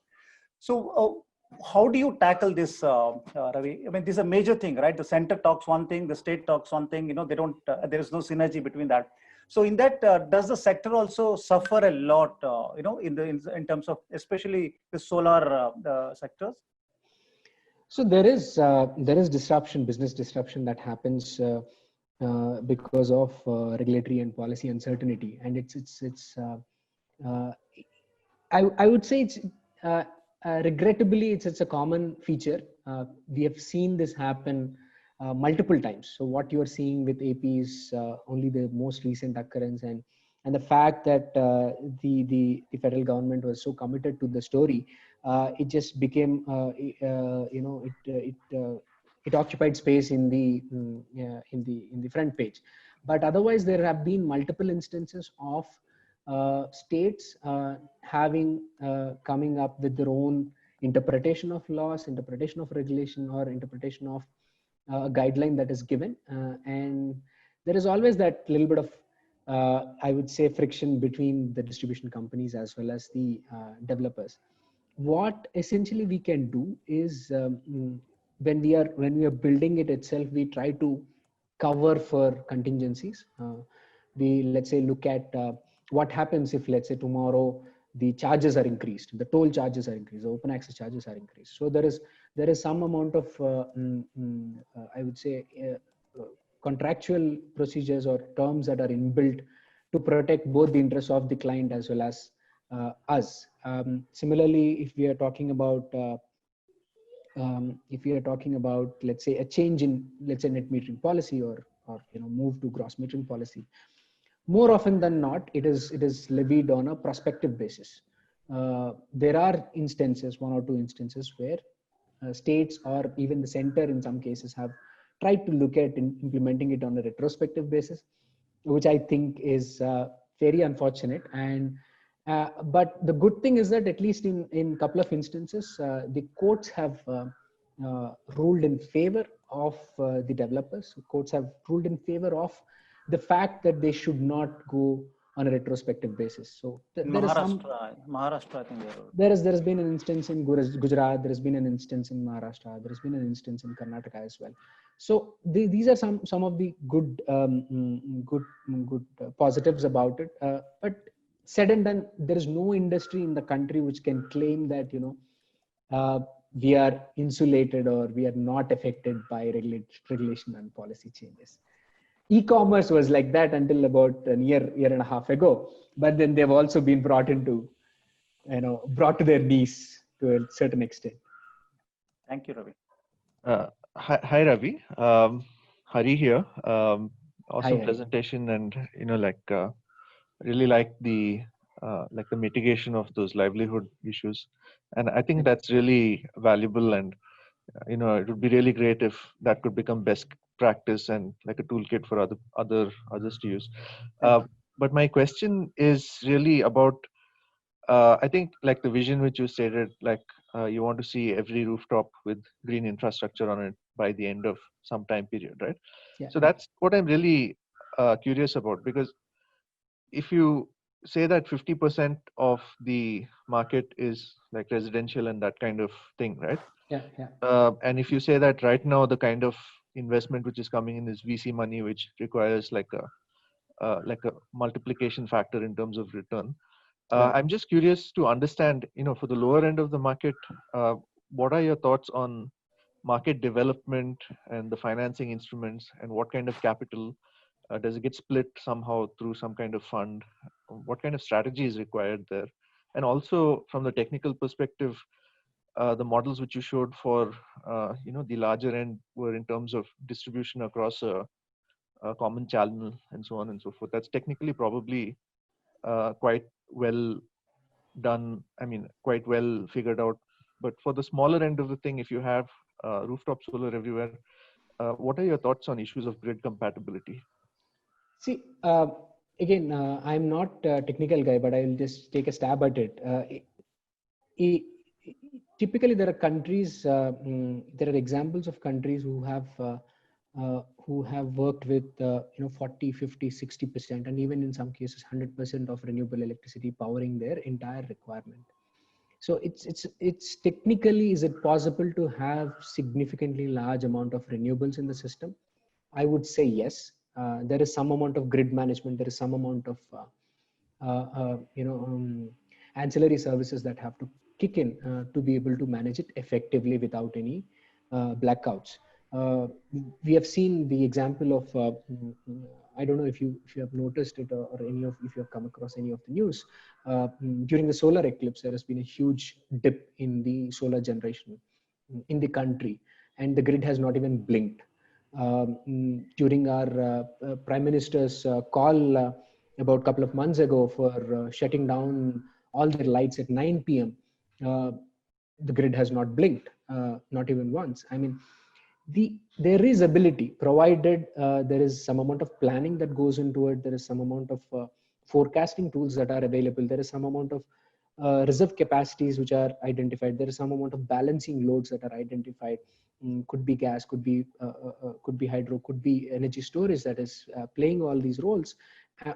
So how do you tackle this, Ravi? I mean, this is a major thing, right? The center talks one thing, the state talks one thing. They don't. There is no synergy between that. So in that, does the sector also suffer a lot? In terms of especially the solar sectors. So there is disruption, business disruption that happens because of regulatory and policy uncertainty, and I would say it's regrettably it's a common feature. We have seen this happen multiple times. So what you are seeing with AP is only the most recent occurrence, and the fact that the federal government was so committed to the story, it just became it occupied space in the front page. But otherwise, there have been multiple instances of states coming up with their own interpretation of laws, interpretation of regulation, or interpretation of a guideline that is given, and there is always that little bit of I would say friction between the distribution companies as well as the developers. What essentially we can do is when we are building it itself, we try to cover for contingencies. We, let's say, look at what happens if, let's say, tomorrow the charges are increased, the toll charges are increased, the open access charges are increased. So there is some amount of I would say contractual procedures or terms that are inbuilt to protect both the interests of the client as well as us. Similarly, if we are talking about let's say a change in, let's say, net metering policy or move to gross metering policy, more often than not, it is levied on a prospective basis. There are instances, one or two instances, where states or even the center in some cases have tried to look at implementing it on a retrospective basis, which I think is very unfortunate. And but the good thing is that at least in a couple of instances, the courts have ruled in favor of the developers. Courts have ruled in favor of the fact that they should not go on a retrospective basis. So Maharashtra, I think there has been an instance in Gujarat, there has been an instance in Maharashtra, there has been an instance in Karnataka as well. So these are some of the good positives about it. But said and done, there is no industry in the country which can claim that we are insulated or we are not affected by regulation and policy changes. E-commerce was like that until about a year and a half ago, but then they've also been brought to their knees to a certain extent. Thank you, Ravi. Hi Ravi, Hari here. Awesome Hi, presentation, and really like the mitigation of those livelihood issues, and I think that's really valuable, and it would be really great if that could become best practice and like a toolkit for others to use. But my question is really about I think like the vision which you stated, you want to see every rooftop with green infrastructure on it by the end of some time period, right? Yeah. So that's what I'm really curious about, because if you say that 50% of the market is like residential and that kind of thing, right? Yeah. And if you say that right now the kind of investment which is coming in is VC money, which requires like a multiplication factor in terms of return. Right. I'm just curious to understand, for the lower end of the market, what are your thoughts on market development and the financing instruments, and what kind of capital does it get split somehow through some kind of fund? What kind of strategy is required there? And also from the technical perspective, the models which you showed for the larger end were in terms of distribution across a a common channel, and so on and so forth. That's technically probably quite well done. I mean, quite well figured out. But for the smaller end of the thing, if you have rooftop solar everywhere, what are your thoughts on issues of grid compatibility? See, again, I'm not a technical guy, but I'll just take a stab at it. I- Typically, there are countries, there are examples of countries who have worked with 40, 50, 60%, and even in some cases 100% of renewable electricity powering their entire requirement. So it's technically, is it possible to have significantly large amount of renewables in the system? I would say yes. There is some amount of grid management. There is some amount of ancillary services that have to kick in to be able to manage it effectively without any blackouts. We have seen the example of I don't know if you have noticed it, or if you have come across any of the news during the solar eclipse. There has been a huge dip in the solar generation in the country, and the grid has not even blinked. During our Prime Minister's call about a couple of months ago for shutting down all the lights at 9 p.m., the grid has not blinked, not even once. I mean, there is ability, provided there is some amount of planning that goes into it. There is some amount of forecasting tools that are available. There is some amount of reserve capacities which are identified. There is some amount of balancing loads that are identified. Could be gas, could be hydro, could be energy storage that is playing all these roles.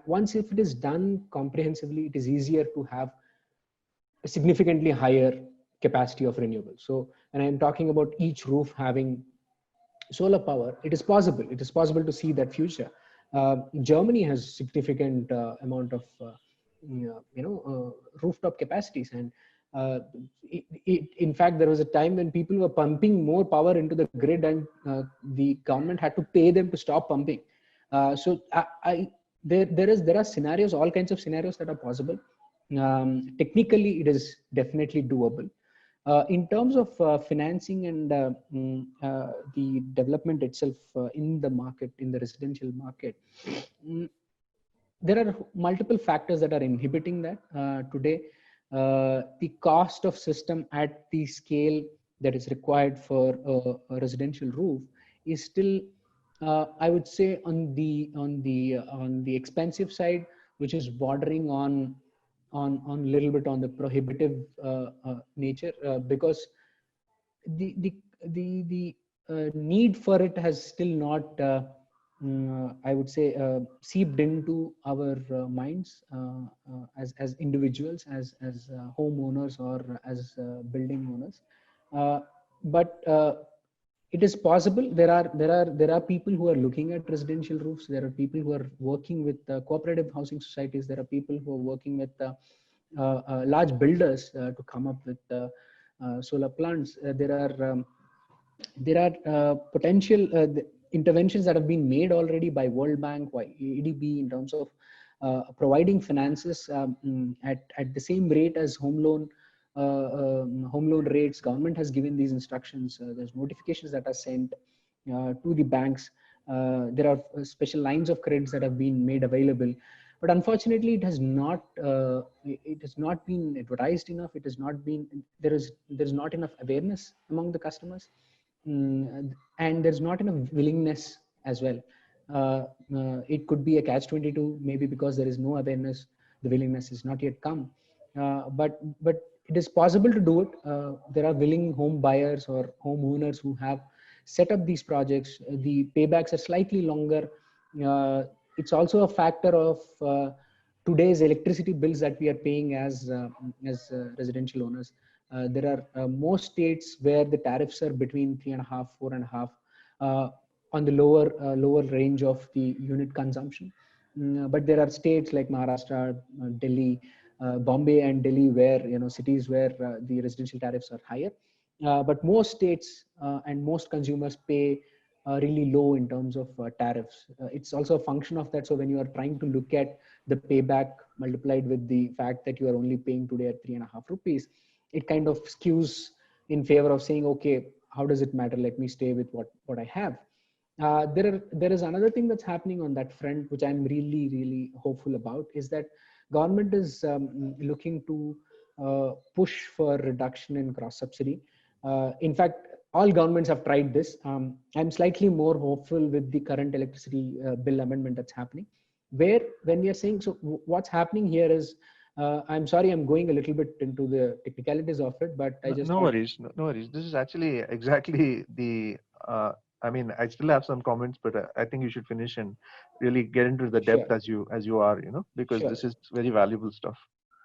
Once if it is done comprehensively, it is easier to have a significantly higher capacity of renewables. So when I'm talking about each roof having solar power, it is possible. It is possible to see that future. Germany has significant amount of rooftop capacities, and in fact, there was a time when people were pumping more power into the grid, and the government had to pay them to stop pumping. So there are scenarios, all kinds of scenarios that are possible. Technically, it is definitely doable. In terms of financing and the development itself in the market, in the residential market, there are multiple factors that are inhibiting that today. The cost of system at the scale that is required for a residential roof is still, I would say, on the expensive side, which is bordering on a little bit on the prohibitive nature, because the need for it has still not I would say seeped into our minds as individuals, as homeowners, or as building owners. But it is possible. There are people who are looking at residential roofs. There are people who are working with cooperative housing societies. There are people who are working with large builders to come up with solar plants. There are potential interventions that have been made already by World Bank, by ADB, in terms of providing finances at the same rate as home loan rates. Government has given these instructions. There's notifications that are sent to the banks. There are special lines of credits that have been made available, but unfortunately, it has not been advertised enough. It has not been there's not enough awareness among the customers. And there's not enough willingness as well. It could be a catch-22, maybe because there is no awareness, the willingness is not yet come. But it is possible to do it. There are willing home buyers or homeowners who have set up these projects. The paybacks are slightly longer. It's also a factor of today's electricity bills that we are paying as residential owners. There are most states where the tariffs are between 3.5, 4.5 on the lower range of the unit consumption. But there are states like Maharashtra, Delhi, Bombay, and Delhi, where cities where the residential tariffs are higher. But most states and most consumers pay really low in terms of tariffs. It's also a function of that. So when you are trying to look at the payback multiplied with the fact that you are only paying today at 3.5 rupees, it kind of skews in favor of saying, okay, how does it matter? Let me stay with what I have. There is another thing that's happening on that front, which I'm really hopeful about, is that government is looking to push for reduction in cross subsidy. In fact, all governments have tried this. I'm slightly more hopeful with the current electricity bill amendment that's happening, where when we are saying, so what's happening here is, I'm sorry, I'm going a little bit into the technicalities of it, but I just no worries, no worries. This is actually exactly the. I mean, I still have some comments, but I think you should finish and really get into the depth as you are, because this is very valuable stuff.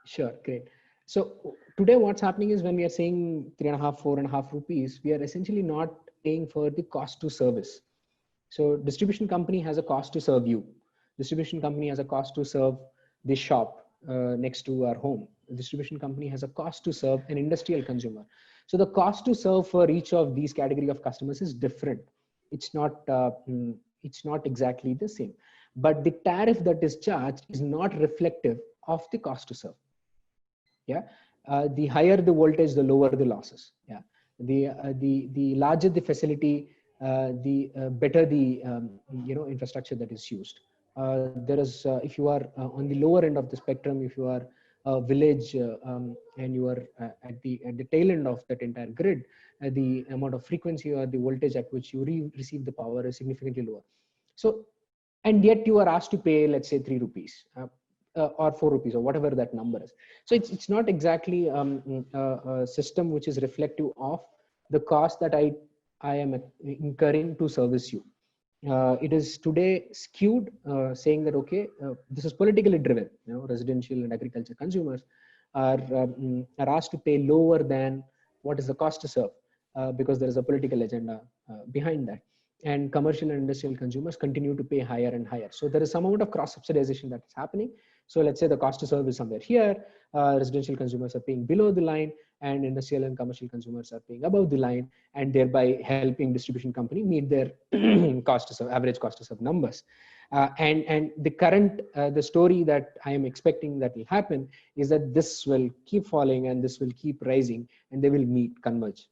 Sure, great. So today what's happening is, when we are saying 3.5, 4.5 rupees, we are essentially not paying for the cost to service. So distribution company has a cost to serve you. Distribution company has a cost to serve the shop next to our home. The distribution company has a cost to serve an industrial consumer. So the cost to serve for each of these category of customers is different. It's not exactly the same, but the tariff that is charged is not reflective of the cost to serve. Yeah, the higher the voltage, the lower the losses. Yeah, the larger the facility, the better the infrastructure that is used. There is if you are on the lower end of the spectrum, if you are a village and you are at the tail end of that entire grid, the amount of frequency or the voltage at which you receive the power is significantly lower. So, and yet you are asked to pay, let's say, 3 rupees. Or 4 rupees, or whatever that number is. So it's not exactly a system which is reflective of the cost that I am incurring to service you. It is today skewed, saying that, okay, this is politically driven. Residential and agriculture consumers are asked to pay lower than what is the cost to serve, because there is a political agenda behind that. And commercial and industrial consumers continue to pay higher and higher. So there is some amount of cross subsidization that is happening. So let's say the cost to serve is somewhere here, residential consumers are paying below the line, and industrial and commercial consumers are paying above the line, and thereby helping distribution company meet their cost to serve, average cost to serve numbers. And the current, the story that I am expecting that will happen is that this will keep falling and this will keep rising, and they will converge.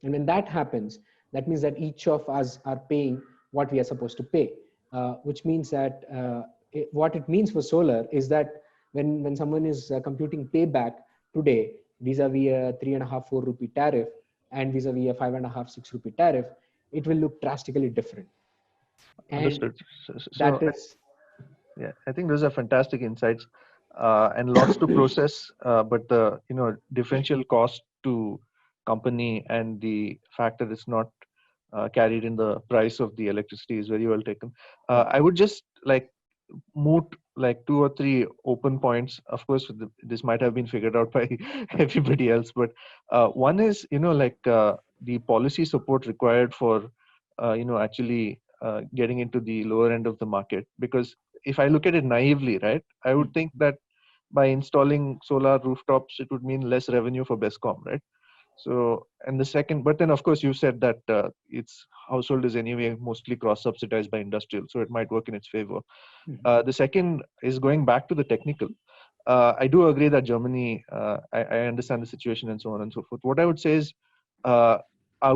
And when that happens, that means that each of us are paying what we are supposed to pay, which means that what it means for solar is that when someone is computing payback today vis-a-vis a 3.5, 4 rupee tariff and vis-a-vis a 5.5, 6 rupee tariff, it will look drastically different. And understood. Yeah, I think those are fantastic insights and lots to process. But the differential cost to company and the fact that it's not carried in the price of the electricity is very well taken. I would just moot 2 or 3 open points. Of course, this might have been figured out by everybody else, but one is the policy support required for actually getting into the lower end of the market. Because if I look at it naively, right, I would think that by installing solar rooftops, it would mean less revenue for BESCOM, right? So, and the second, but then of course you said that its household is anyway mostly cross-subsidized by industrial, so it might work in its favor. The second is going back to the technical. I do agree that Germany, I understand the situation and so on and so forth. What I would say is, are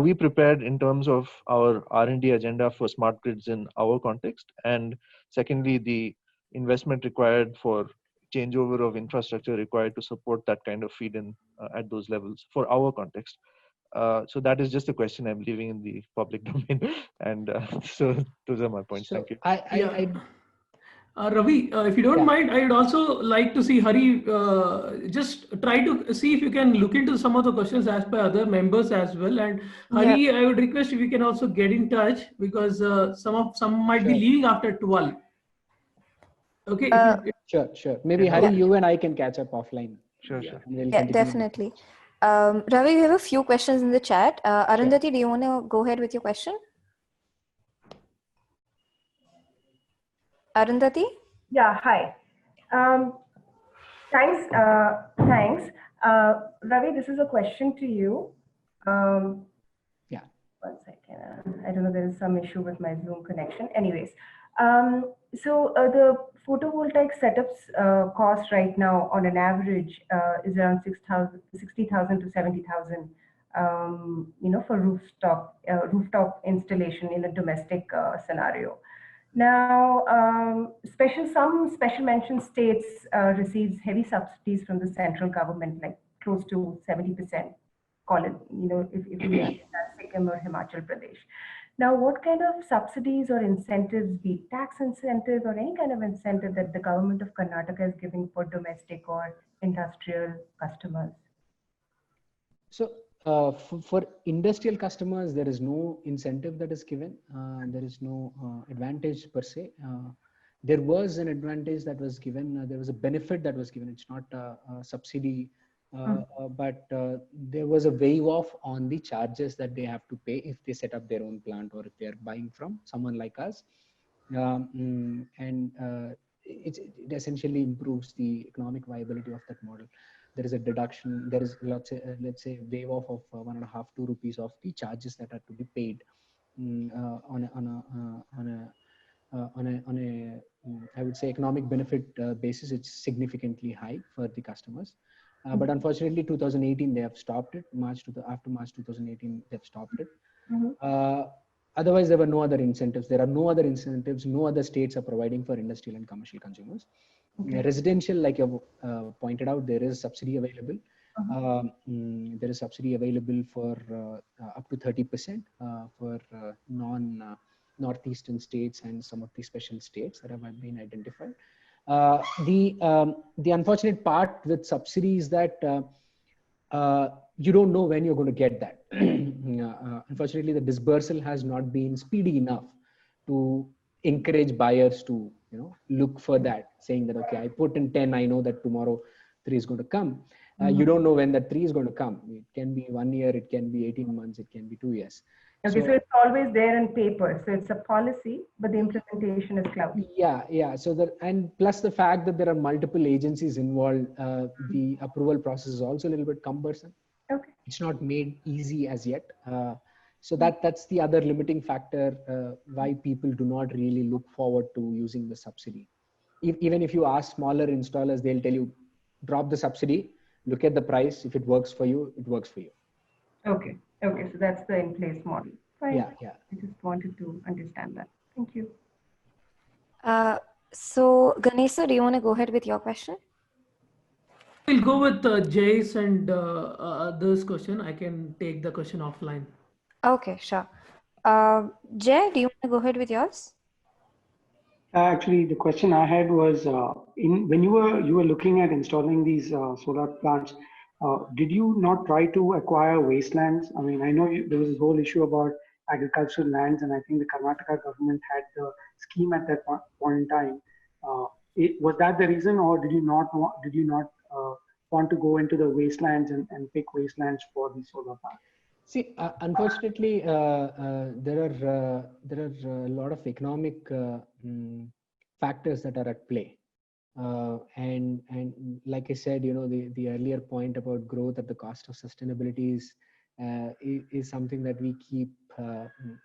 we prepared in terms of our R&D agenda for smart grids in our context? And secondly, the investment required for changeover of infrastructure required to support that kind of feed in at those levels for our context. So that is just a question I'm leaving in the public domain. And so those are my points. So thank you. Ravi, if you don't mind, I would also like to see Hari, just try to see if you can look into some of the questions asked by other members as well. And Hari, I would request if you can also get in touch, because some might be leaving after 12. Okay. Sure. Maybe Hari, you and I can catch up offline. Sure. We'll Definitely. Ravi, we have a few questions in the chat. Arundhati, do you want to go ahead with your question? Arundhati? Yeah, hi. Thanks. Ravi, this is a question to you. One second. I don't know, there is some issue with my Zoom connection. Anyways, so the photovoltaic setups cost right now on an average is around 60,000 to 70,000 for rooftop installation in a domestic scenario. Now, some special mention states receives heavy subsidies from the central government, like close to 70%. Call it, if you understand Sikkim or Himachal Pradesh. Now, what kind of subsidies or incentives, be it tax incentives or any kind of incentive that the government of Karnataka is giving for domestic or industrial customers? So for industrial customers, there is no incentive that is given. There is no advantage per se. There was an advantage that was given. There was a benefit that was given. It's not a subsidy, but there was a waive off on the charges that they have to pay if they set up their own plant or if they are buying from someone like us. It essentially improves the economic viability of that model. There is a deduction. There is let's say waive off of 1.5 to 2 rupees of the charges that are to be paid on a I would say economic benefit basis. It's significantly high for the customers. But unfortunately, 2018 they have stopped it. After March 2018 they've stopped it. Otherwise, there were no other incentives. There are no other incentives. No other states are providing for industrial and commercial consumers. Okay. Residential, like you pointed out, there is subsidy available. There is subsidy available for up to 30% for northeastern states and some of the special states that have been identified. The unfortunate part with subsidy is that you don't know when you're going to get that. Unfortunately, the dispersal has not been speedy enough to encourage buyers to look for that, saying that, okay, I put in 10, I know that tomorrow 3 is going to come. You don't know when that 3 is going to come. It can be 1 year, it can be 18 months, it can be 2 years. Okay, so it's always there in paper. So it's a policy, but the implementation is cloudy. Yeah. So and plus the fact that there are multiple agencies involved, the approval process is also a little bit cumbersome. Okay. It's not made easy as yet. So that's the other limiting factor why people do not really look forward to using the subsidy. Even if you ask smaller installers, they'll tell you, drop the subsidy, look at the price. If it works for you, it works for you. Okay. So that's the in-place model. Fine. Yeah. I just wanted to understand that. Thank you. So Ganesha, do you want to go ahead with your question? We'll go with Jay's and this question. I can take the question offline. Okay, sure. Jay, do you want to go ahead with yours? Actually, the question I had was, when you were looking at installing these solar plants, did you not try to acquire wastelands? I mean, I know there was this whole issue about agricultural lands, and I think the Karnataka government had the scheme at that point in time. Was that the reason, or did you not want to go into the wastelands and pick wastelands for the solar plants? See, unfortunately, there are a lot of economic factors that are at play. And like I said, the earlier point about growth at the cost of sustainability is something that we keep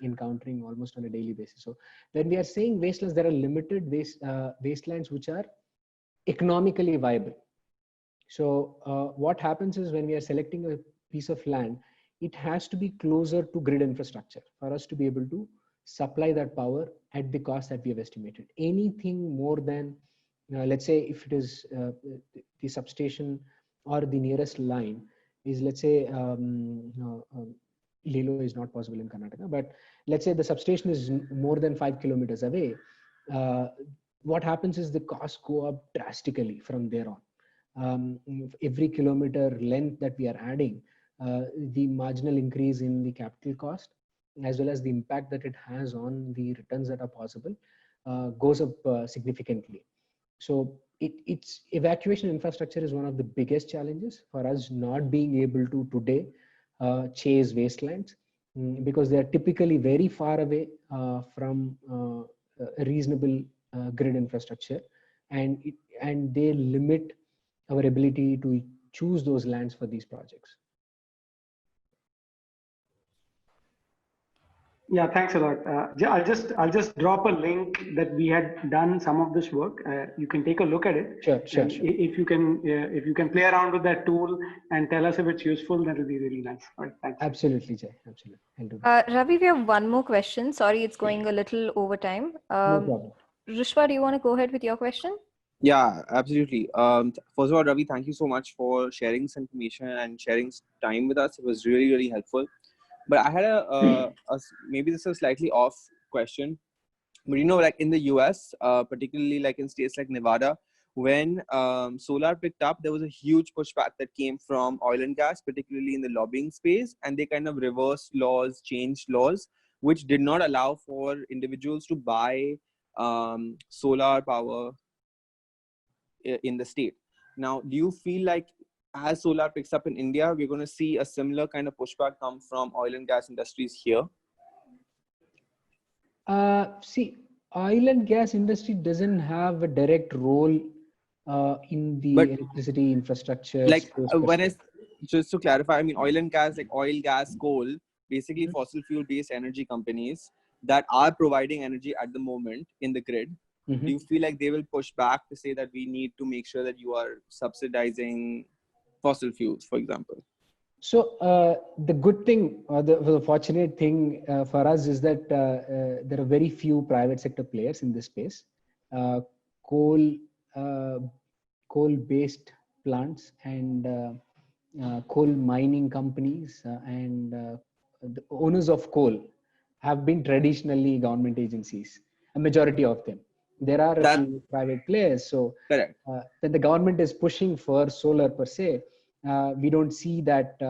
encountering almost on a daily basis. So when we are saying wastelands, there are limited wastelands which are economically viable. So what happens is when we are selecting a piece of land, it has to be closer to grid infrastructure for us to be able to supply that power at the cost that we have estimated. Anything more than let's say if it is the substation or the nearest line is, let's say, Lilo is not possible in Karnataka, but let's say the substation is more than 5 kilometers away. What happens is the costs go up drastically from there on. Every kilometer length that we are adding, the marginal increase in the capital cost, as well as the impact that it has on the returns that are possible, goes up significantly. So its evacuation infrastructure is one of the biggest challenges for us, not being able to today chase wastelands because they are typically very far away from a reasonable grid infrastructure, and they limit our ability to choose those lands for these projects. Yeah, thanks a lot. I'll just drop a link that we had done some of this work. You can take a look at it. Sure, sure, And sure. if you can play around with that tool and tell us if it's useful, that will be really nice. All right, thanks. Absolutely, Jay. Absolutely. I'll do that. Ravi, we have one more question. Sorry, it's going a little over time. No problem. Rushwa, do you want to go ahead with your question? Yeah, absolutely. First of all, Ravi, thank you so much for sharing this information and sharing time with us. It was really, really helpful. But I had maybe this is a slightly off question, but like in the US, particularly like in states like Nevada, when solar picked up, there was a huge pushback that came from oil and gas, particularly in the lobbying space, and they kind of reversed laws, changed laws, which did not allow for individuals to buy solar power in the state. Now, do you feel like as solar picks up in India, we're going to see a similar kind of pushback come from oil and gas industries here? See, oil and gas industry doesn't have a direct role in the electricity infrastructure. Like just to clarify, I mean, oil and gas, like oil, gas, coal, basically fossil fuel based energy companies that are providing energy at the moment in the grid. Do you feel like they will push back to say that we need to make sure that you are subsidizing fossil fuels, for example? So the good thing, or the fortunate thing for us is that there are very few private sector players in this space. Coal-based plants and coal mining companies and the owners of coal have been traditionally government agencies, a majority of them. There are a few private players. So that the government is pushing for solar per se, we don't see that,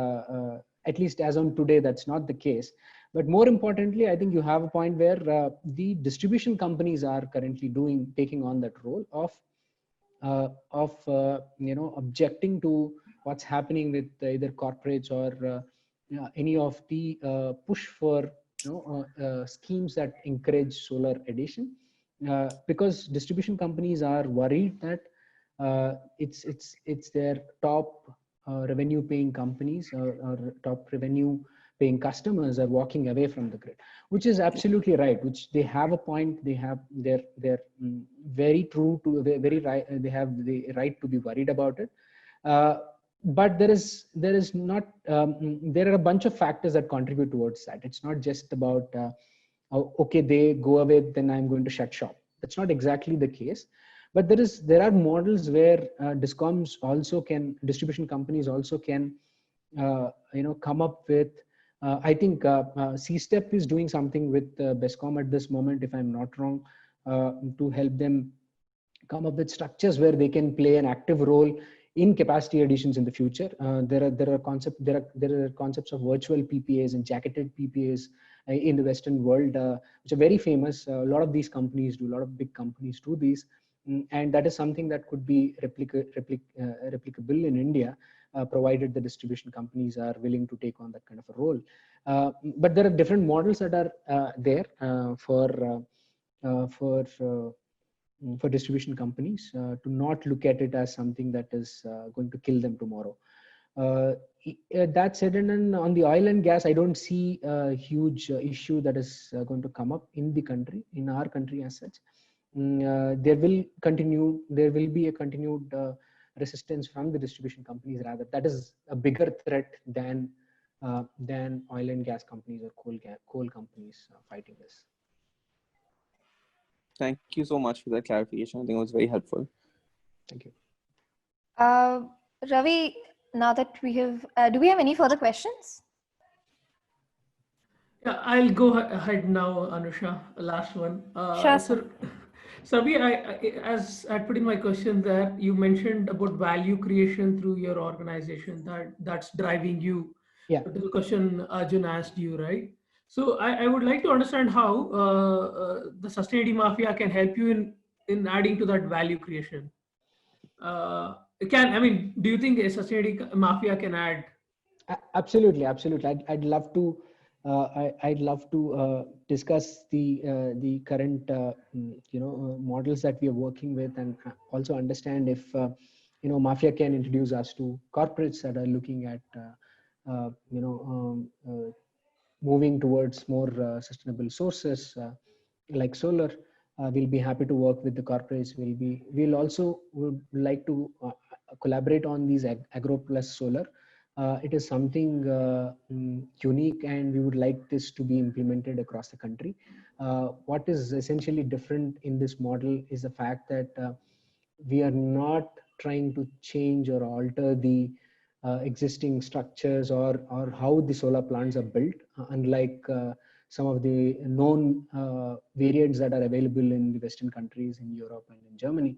at least as on today, that's not the case. But more importantly, I think you have a point where the distribution companies are currently taking on that role of objecting to what's happening with either corporates or any of the push for schemes that encourage solar addition. Because distribution companies are worried that it's their top revenue paying companies or top revenue paying customers are walking away from the grid, which is absolutely right, which they have a point. They're very true to very right. They have the right to be worried about it. But there is not, there are a bunch of factors that contribute towards that. It's not just about, okay, they go away, then I'm going to shut shop. That's not exactly the case. But there are models where discoms also can, distribution companies also can, come up with. I think C-Step is doing something with BESCOM at this moment, if I'm not wrong, to help them come up with structures where they can play an active role in capacity additions in the future. There are concepts of virtual PPAs and jacketed PPAs in the Western world, which are very famous. A lot of these companies do, a lot of big companies do these. And that is something that could be replicable in India, provided the distribution companies are willing to take on that kind of a role. But there are different models that are there for distribution companies to not look at it as something that is going to kill them tomorrow. That said, and on the oil and gas, I don't see a huge issue that is going to come up in the country, in our country as such. There will be a continued resistance from the distribution companies. Rather, that is a bigger threat than oil and gas companies or coal companies fighting this. Thank you so much for that clarification. I think it was very helpful. Thank you. Ravi, now that we have, do we have any further questions? Yeah, I'll go ahead now, Anusha, last one. Sure. So, Sabi, as I put in my question there, you mentioned about value creation through your organization that's driving you. Yeah. To the question Arjun asked you, right? So I would like to understand how the Sustainability Mafia can help you in adding to that value creation. Do you think a Sustainability Mafia can add? Absolutely. I'd love to. I'd love to discuss the current models that we are working with, and also understand if Mafia can introduce us to corporates that are looking at moving towards more sustainable sources like solar, we'll be happy to work with the corporates. We'll also would like to collaborate on these agro plus solar. It is something unique, and we would like this to be implemented across the country. What is essentially different in this model is the fact that we are not trying to change or alter the existing structures or how the solar plants are built, unlike some of the known variants that are available in the Western countries, in Europe and in Germany.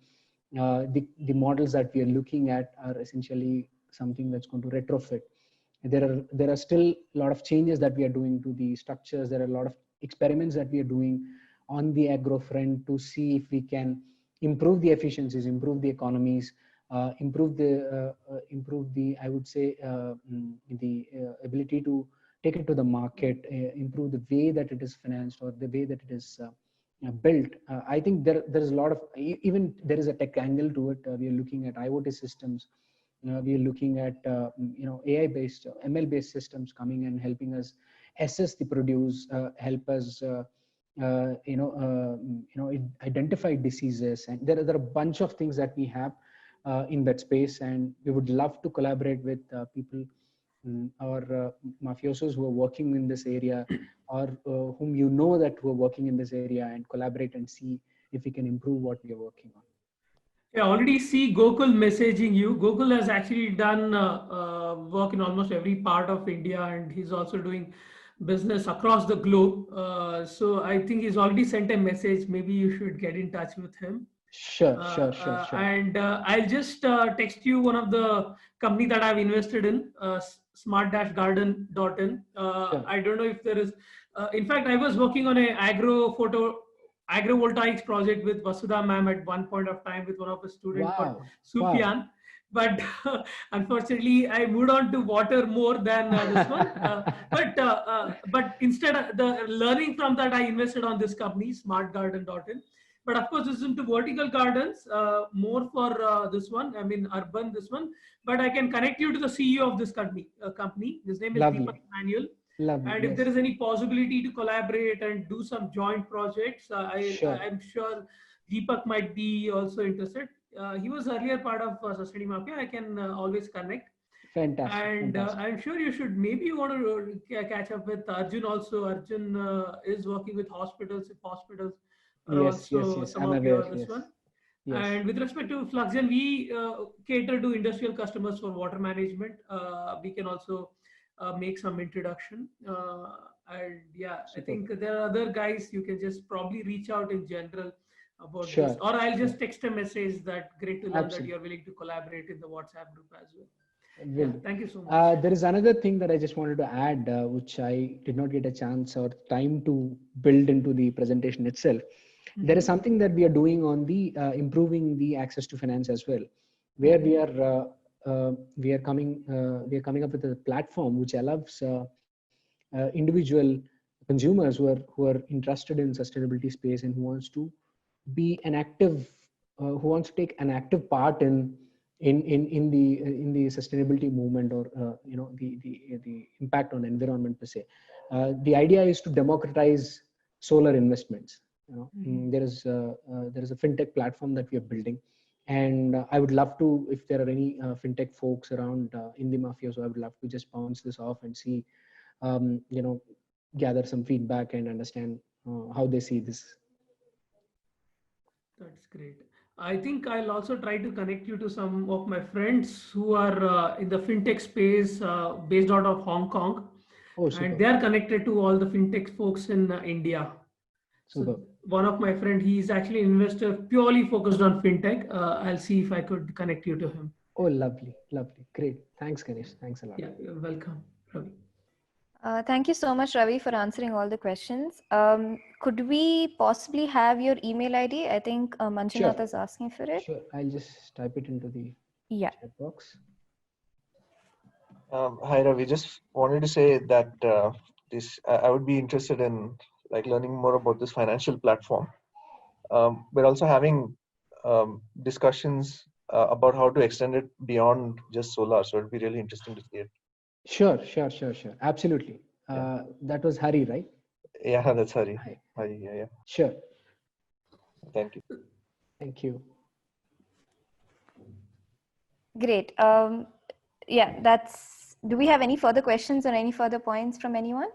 The models that we are looking at are essentially something that's going to retrofit. There are still a lot of changes that we are doing to the structures. There are a lot of experiments that we are doing on the agro front to see if we can improve the efficiencies, improve the economies, improve the I would say the ability to take it to the market, improve the way that it is financed or the way that it is built. I think there's a lot of, even there is a tech angle to it. We are looking at IoT systems. We are looking at AI-based, ML-based systems coming and helping us assess the produce, help us identify diseases, and there are a bunch of things that we have in that space, and we would love to collaborate with people or mafiosos who are working in this area, or whom that who are working in this area, and collaborate and see if we can improve what we are working on. I already see Gokul messaging you. Gokul has actually done work in almost every part of India, and he's also doing business across the globe. So I think he's already sent a message. Maybe you should get in touch with him. Sure. And I'll just text you one of the company that I've invested in, smart-garden.in. Sure. I don't know if there is, in fact, I was working on a agrovoltaics project with Vasudha ma'am at one point of time with one of the students called Sufyan. Wow. But unfortunately, I moved on to water more than this one. But instead, the learning from that, I invested on this company, smartgarden.in. But of course, this is into vertical gardens, more for this one. I mean, urban this one. But I can connect you to the CEO of this company. His name is Deepak Manuel. Lovely, and if there is any possibility to collaborate and do some joint projects, I'm sure Deepak might be also interested. He was earlier part of Sustaining Mafia. I can always connect. Fantastic. And fantastic. I'm sure you should maybe want to catch up with Arjun also. Arjun is working with hospitals. If hospitals are also some I'm of aware, this one. Yes. And with respect to Fluxgen, we cater to industrial customers for water management. We can also make some introduction. And yeah, I think there are other guys you can just probably reach out in general about this. Or I'll just text a message that great to learn that you're willing to collaborate in the WhatsApp group as well. Yeah, thank you so much. There is another thing that I just wanted to add, which I did not get a chance or time to build into the presentation itself. There is something that we are doing on the improving the access to finance as well, where we are coming up with a platform which allows individual consumers who are interested in sustainability space and who wants to be an active, who wants to take an active part in the sustainability movement, or the impact on environment per se. The idea is to democratize solar investments. There is a fintech platform that we are building, and I would love to, if there are any fintech folks around in the Mafia, so I would love to just bounce this off and see, gather some feedback and understand how they see this. That's great. I think I'll also try to connect you to some of my friends who are in the fintech space based out of Hong Kong. Oh, super. And they are connected to all the fintech folks in India. Super. So one of my friend, he's actually an investor purely focused on fintech. I'll see if I could connect you to him. Oh, lovely. Great. Thanks, Ganesh. Thanks a lot. Yeah, you're welcome, Ravi. Thank you so much, Ravi, for answering all the questions. Could we possibly have your email ID? I think Manjunath is asking for it. Sure, I'll just type it into the chat box. Hi, Ravi. Just wanted to say that I would be interested in learning more about this financial platform. We're also having discussions about how to extend it beyond just solar. So it'd be really interesting to see it. Sure. Absolutely. That was Hari, right? Yeah, that's Hari. Hi. Hari, yeah. Sure. Thank you. Thank you. Great. Yeah, do we have any further questions or any further points from anyone?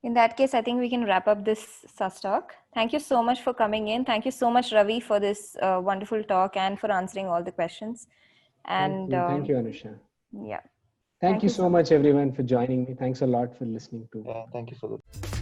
In that case, I think we can wrap up this SAS talk. Thank you so much for coming in. Thank you so much, Ravi, for this wonderful talk and for answering all the questions. And thank you, Anusha. Yeah. Thank you so much, everyone, for joining me. Thanks a lot for listening to. Yeah, thank you for the.